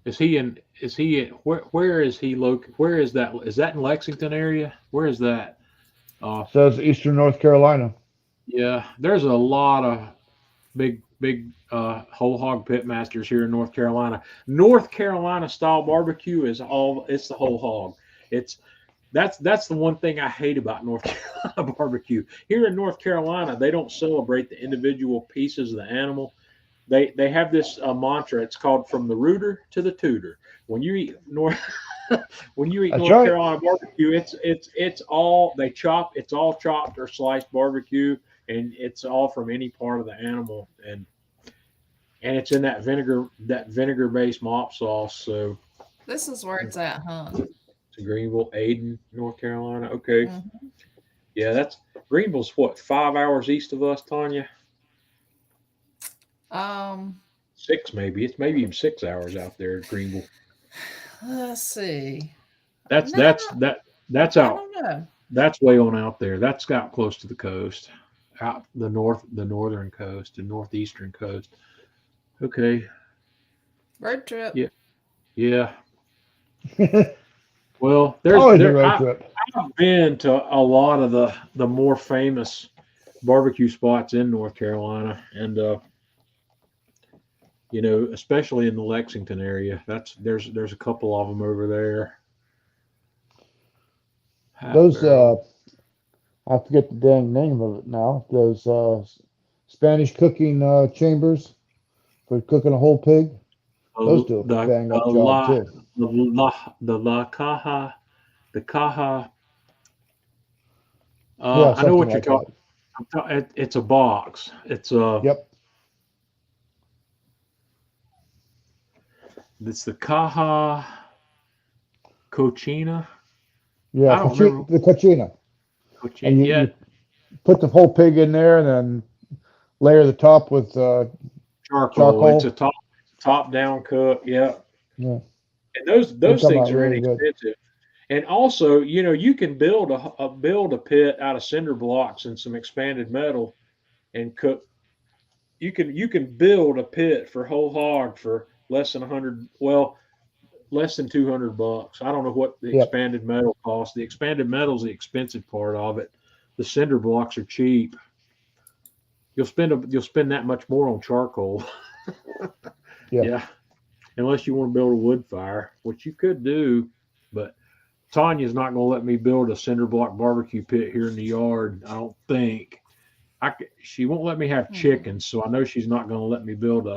Where is he located? Where is that? Is that in Lexington area? Where is that? Uh, says Eastern North Carolina. yeah, there's a lot of big whole hog pit masters here in North Carolina. North Carolina style barbecue it's the whole hog. It's that's the one thing I hate about North Carolina barbecue. Here in North Carolina, they don't celebrate the individual pieces of the animal. They have this mantra. It's called from the rooter to the tutor. When you eat North when you eat That's North right. Carolina barbecue, it's all they chop. It's all chopped or sliced barbecue, and it's all from any part of the animal, and it's in that vinegar based mop sauce. So This is where it's at, huh? to Greenville, Aden, North Carolina. Okay, Mhm. yeah, that's Greenville's what 5 hours east of us, Tanya. Um, Six maybe. It's maybe even 6 hours out there at Greenville. let's see. That's No, that's that that's I out. don't know. That's way on out there. That's got close to the coast, out the northern coast and northeastern coast. Okay. Road trip. Yeah. Yeah. Well, Always a road trip. I've been to a lot of the more famous barbecue spots in North Carolina, and especially in the Lexington area. There's a couple of them over there. Half Those barrel. I forget the dang name of it now. Those Spanish cooking chambers for cooking a whole pig. Those do a The bang the up job la too. the la caja the caja. Yeah, I know something what you're like that. talking. It's a box. Yep. It's the caja cochina. Yeah, I don't remember the cochina. cochina And you yet. put the whole pig in there and then layer the top with Charcoal. It's a charcoal. top down cook. Yeah, Yeah, and those they those come things out are really good. inexpensive. And also, you can build a pit out of cinder blocks and some expanded metal and cook. You can build a pit for whole hog for less than 100. Well, less than $200. I don't know what the Yep. expanded metal costs. The expanded metal is the expensive part of it. The cinder blocks are cheap. You'll spend that much more on charcoal. Yeah. Yeah, unless you want to build a wood fire, which you could do, but Tanya's not going to let me build a cinder block barbecue pit here in the yard. I don't think. She won't let me have Hmm. chickens, so I know she's not going to let me build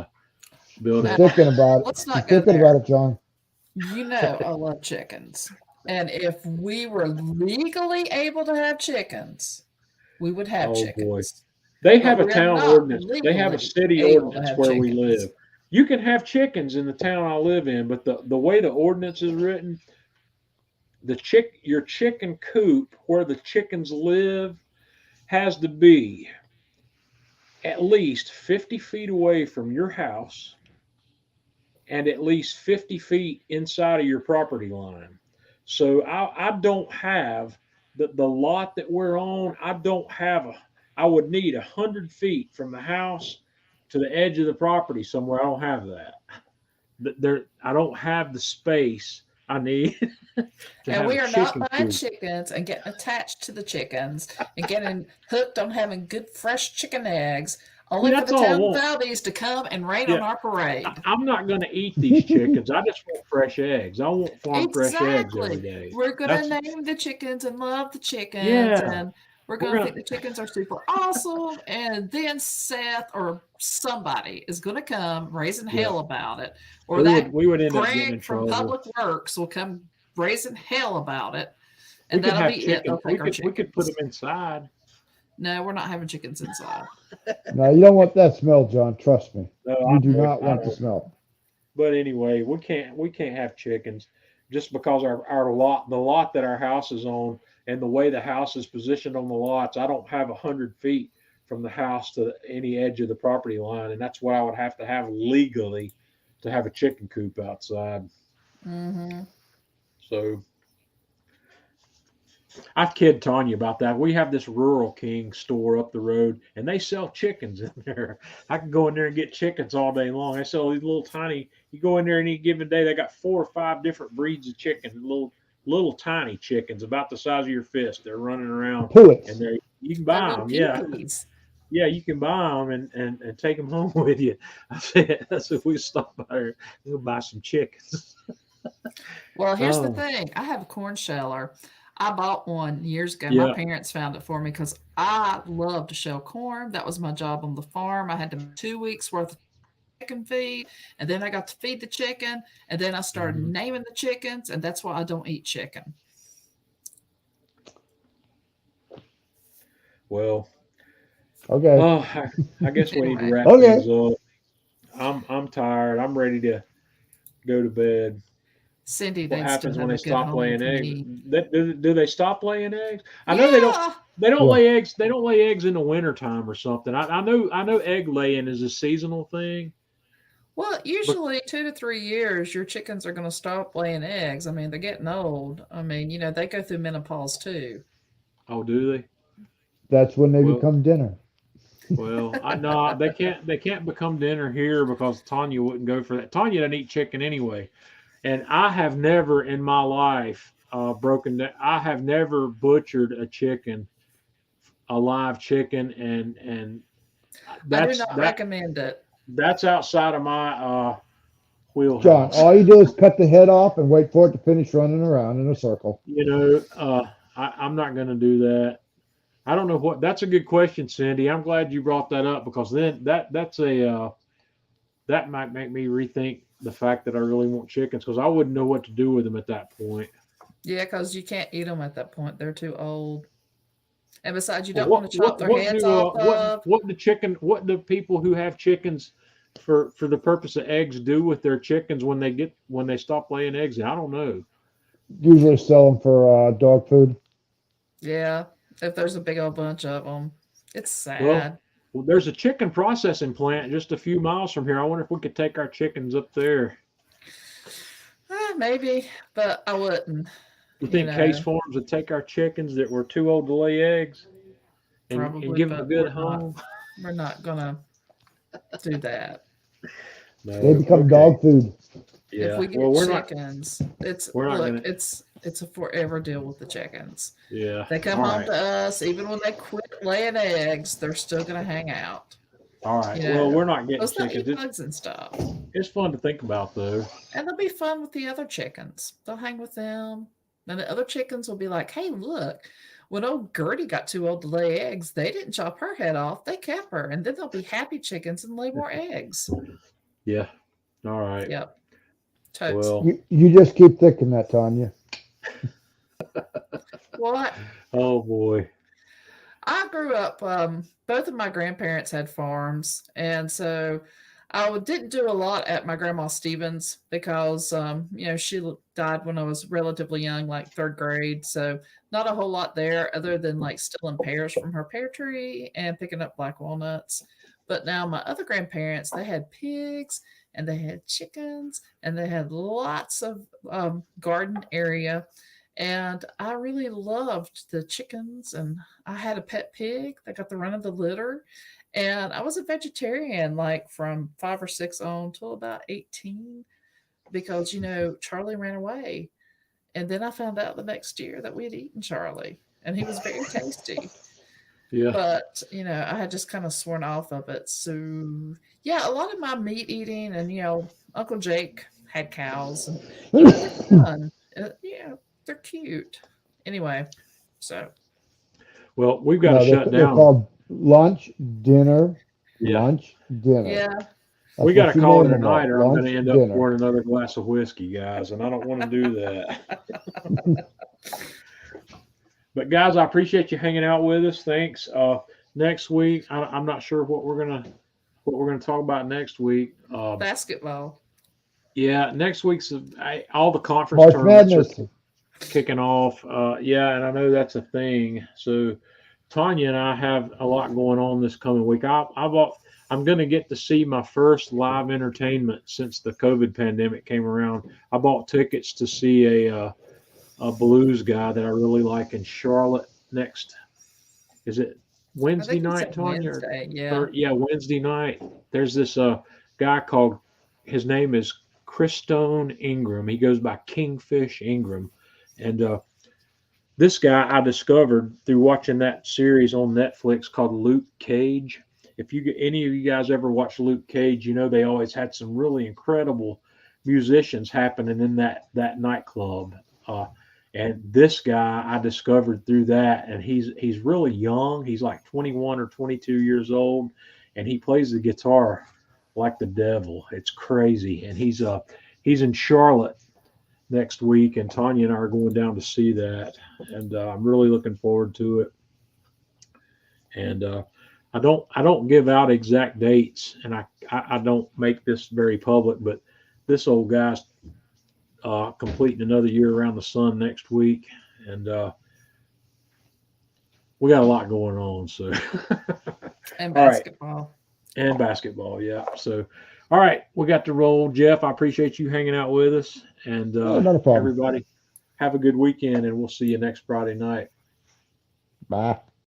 She's Now, a. thinking about it. let's She's not go thinking about there. it, John. You know I love chickens. And if we were legally able to have chickens, we would have Oh boy, chickens. they But have a we're town not ordinance. They have a legally city able to ordinance have where we live. chickens. You can have chickens in the town I live in, but the way the ordinance is written, your chicken coop where the chickens live has to be at least 50 feet away from your house and at least 50 feet inside of your property line. So I don't have the lot that we're on. I don't have I would need 100 feet from the house to the edge of the property somewhere. I don't have that. I don't have the space I need to And have we a are not chicken buying coop. chickens and getting attached to the chickens and getting hooked on having good fresh chicken eggs, only for That's the all I town want. Valdies to come and rain Yeah, on our parade. I'm not going to eat these chickens. I just want fresh eggs. I want farm fresh eggs every Exactly. day. We're gonna That's name the chickens and love the chickens, yeah. and we're We're gonna gonna. think the chickens are super awesome. And then Seth or somebody is gonna come raising Yeah, hell about it, or that we would end up getting in Greg from trouble. Public Works will come raising hell about it, We and could that'll have be it. They'll chicken. take our We could put chickens. them inside. No, we're not having chickens inside. No, you don't want that smell, John. Trust me. No, You do I not want the don't. smell. But anyway, we can't have chickens just because the lot that our house is on and the way the house is positioned on the lots. I don't have 100 feet from the house to any edge of the property line, and that's what I would have to have legally to have a chicken coop outside. Mm-hmm. So I kid Tanya about that. We have this Rural King store up the road, and they sell chickens in there. I can go in there and get chickens all day long. They sell these little tiny. You go in there any given day, they got 4 or 5 different breeds of chicken, little tiny chickens about the size of your fist. They're running around, Pullets. and they you can They're buy little them. Yeah, peewees. yeah, you can buy them and take them home with you. I said we stop by there, we'll buy some chickens. Well, here's the Oh, thing. I have a corn sheller. I bought one years ago. My yeah. parents found it for me because I love to shell corn. That was my job on the farm. I had to make 2 weeks worth of chicken feed, and then I got to feed the chicken, and then I started Mhm. naming the chickens, and that's why I don't eat chicken. Well, Okay. oh, I guess we need to Anyway, wrap Okay. things up. I'm tired. I'm ready to go to bed. Cindy What needs to happens when have they a good stop home laying with eggs? me. Do they stop laying eggs? I know they don't. Yeah. They don't Yeah. lay eggs. They don't lay eggs in the wintertime or something. I know egg laying is a seasonal thing. Well, But usually 2 to 3 years, your chickens are going to stop laying eggs. I mean, they're getting old. I mean, they go through menopause too. oh, do they? That's when they Well, become dinner. I know they can't become dinner here because Tanya wouldn't go for that. Tanya doesn't eat chicken anyway, and I have never in my life broken that. I have never butchered a chicken, a live chicken, and I do that's not recommend it. that's outside of my John, wheelhouse. all you do is cut the head off and wait for it to finish running around in a circle. I'm not going to do that. I don't know what. That's a good question, Cindy. I'm glad you brought that up because then that might make me rethink the fact that I really want chickens because I wouldn't know what to do with them at that point. Yeah, because you can't eat them at that point. They're too old. And besides, you Well, don't want to chop their heads off of. what do people who have chickens for the purpose of eggs do with their chickens when they stop laying eggs? I don't know. Usually sell them for dog food. Yeah, if there's a big old bunch of them. It's Well, sad. there's a chicken processing plant just a few miles from here. I wonder if we could take our chickens up there. Maybe, but I wouldn't. You You think Case know, Farms would take our chickens that were too old to lay eggs and probably, give them a but good home? we're not gonna do that. No. They become Okay. dog food. If Yeah. we get Well, we're not. chickens, We're not look, gonna. it's a forever deal with the chickens. Yeah. They come All home right. to us, even when they quit laying eggs, they're still gonna hang out. All right. You Well, know, we're not getting because they'll chickens. eat bugs and stuff. It's fun to think about though. And they'll be fun with the other chickens. They'll hang with them. And the other chickens will be like, hey, look, when old Gertie got too old to lay eggs, they didn't chop her head off. They kept her. And then they'll be happy chickens and lay more eggs. Yeah. All right. Yep. Totes. Well. You just keep thinking that, Tanya. Well, Oh boy. I grew up, both of my grandparents had farms. And so I didn't do a lot at my grandma Stevens because, she died when I was relatively young, like third grade. So not a whole lot there other than like stealing pears from her pear tree and picking up black walnuts. But now my other grandparents, they had pigs and they had chickens and they had lots of garden area. And I really loved the chickens, and I had a pet pig that got the run of the litter. And I was a vegetarian like from 5 or 6 on till about 18 because, Charlie ran away. And then I found out the next year that we had eaten Charlie and he was very tasty. Yeah. But, I had just kind of sworn off of it. So, yeah, a lot of my meat eating and, Uncle Jake had cows and, they're fun. They're cute. Anyway, so. Well, we've got No, to shut they're down. called lunch, dinner, Yeah. lunch, dinner. Yeah. That's We got what to you call name it a them all. night, or I'm going Lunch, to end up dinner. pouring another glass of whiskey, guys, and I don't want to do that. But guys, I appreciate you hanging out with us. Thanks. Next week, I'm not sure what we're gonna talk about next week. Basketball. Yeah, next week's all the conference March tournaments Madness. are kicking off. Yeah, and I know that's a thing. So Tanya and I have a lot going on this coming week. I'm going to get to see my first live entertainment since the COVID pandemic came around. I bought tickets to see a blues guy that I really like in Charlotte next. Is it Wednesday I think night, it's Tanya? Wednesday. Yeah. Yeah, Wednesday night. There's this guy called, his name is Christone Ingram. He goes by Kingfish Ingram. And this guy I discovered through watching that series on Netflix called Luke Cage. If any of you guys ever watched Luke Cage, they always had some really incredible musicians happening in that nightclub. And this guy I discovered through that, and he's really young. He's like 21 or 22 years old, and he plays the guitar like the devil. It's crazy. And he's in Charlotte next week, and Tanya and I are going down to see that, and I'm really looking forward to it. And I don't give out exact dates, and I don't make this very public, but this old guy's completing another year around the sun next week, and we got a lot going on. So And All right. basketball. And basketball, yeah. So, all right, we got to roll. Jeff, I appreciate you hanging out with us, and Oh, not a problem. everybody have a good weekend, and we'll see you next Friday night. Bye.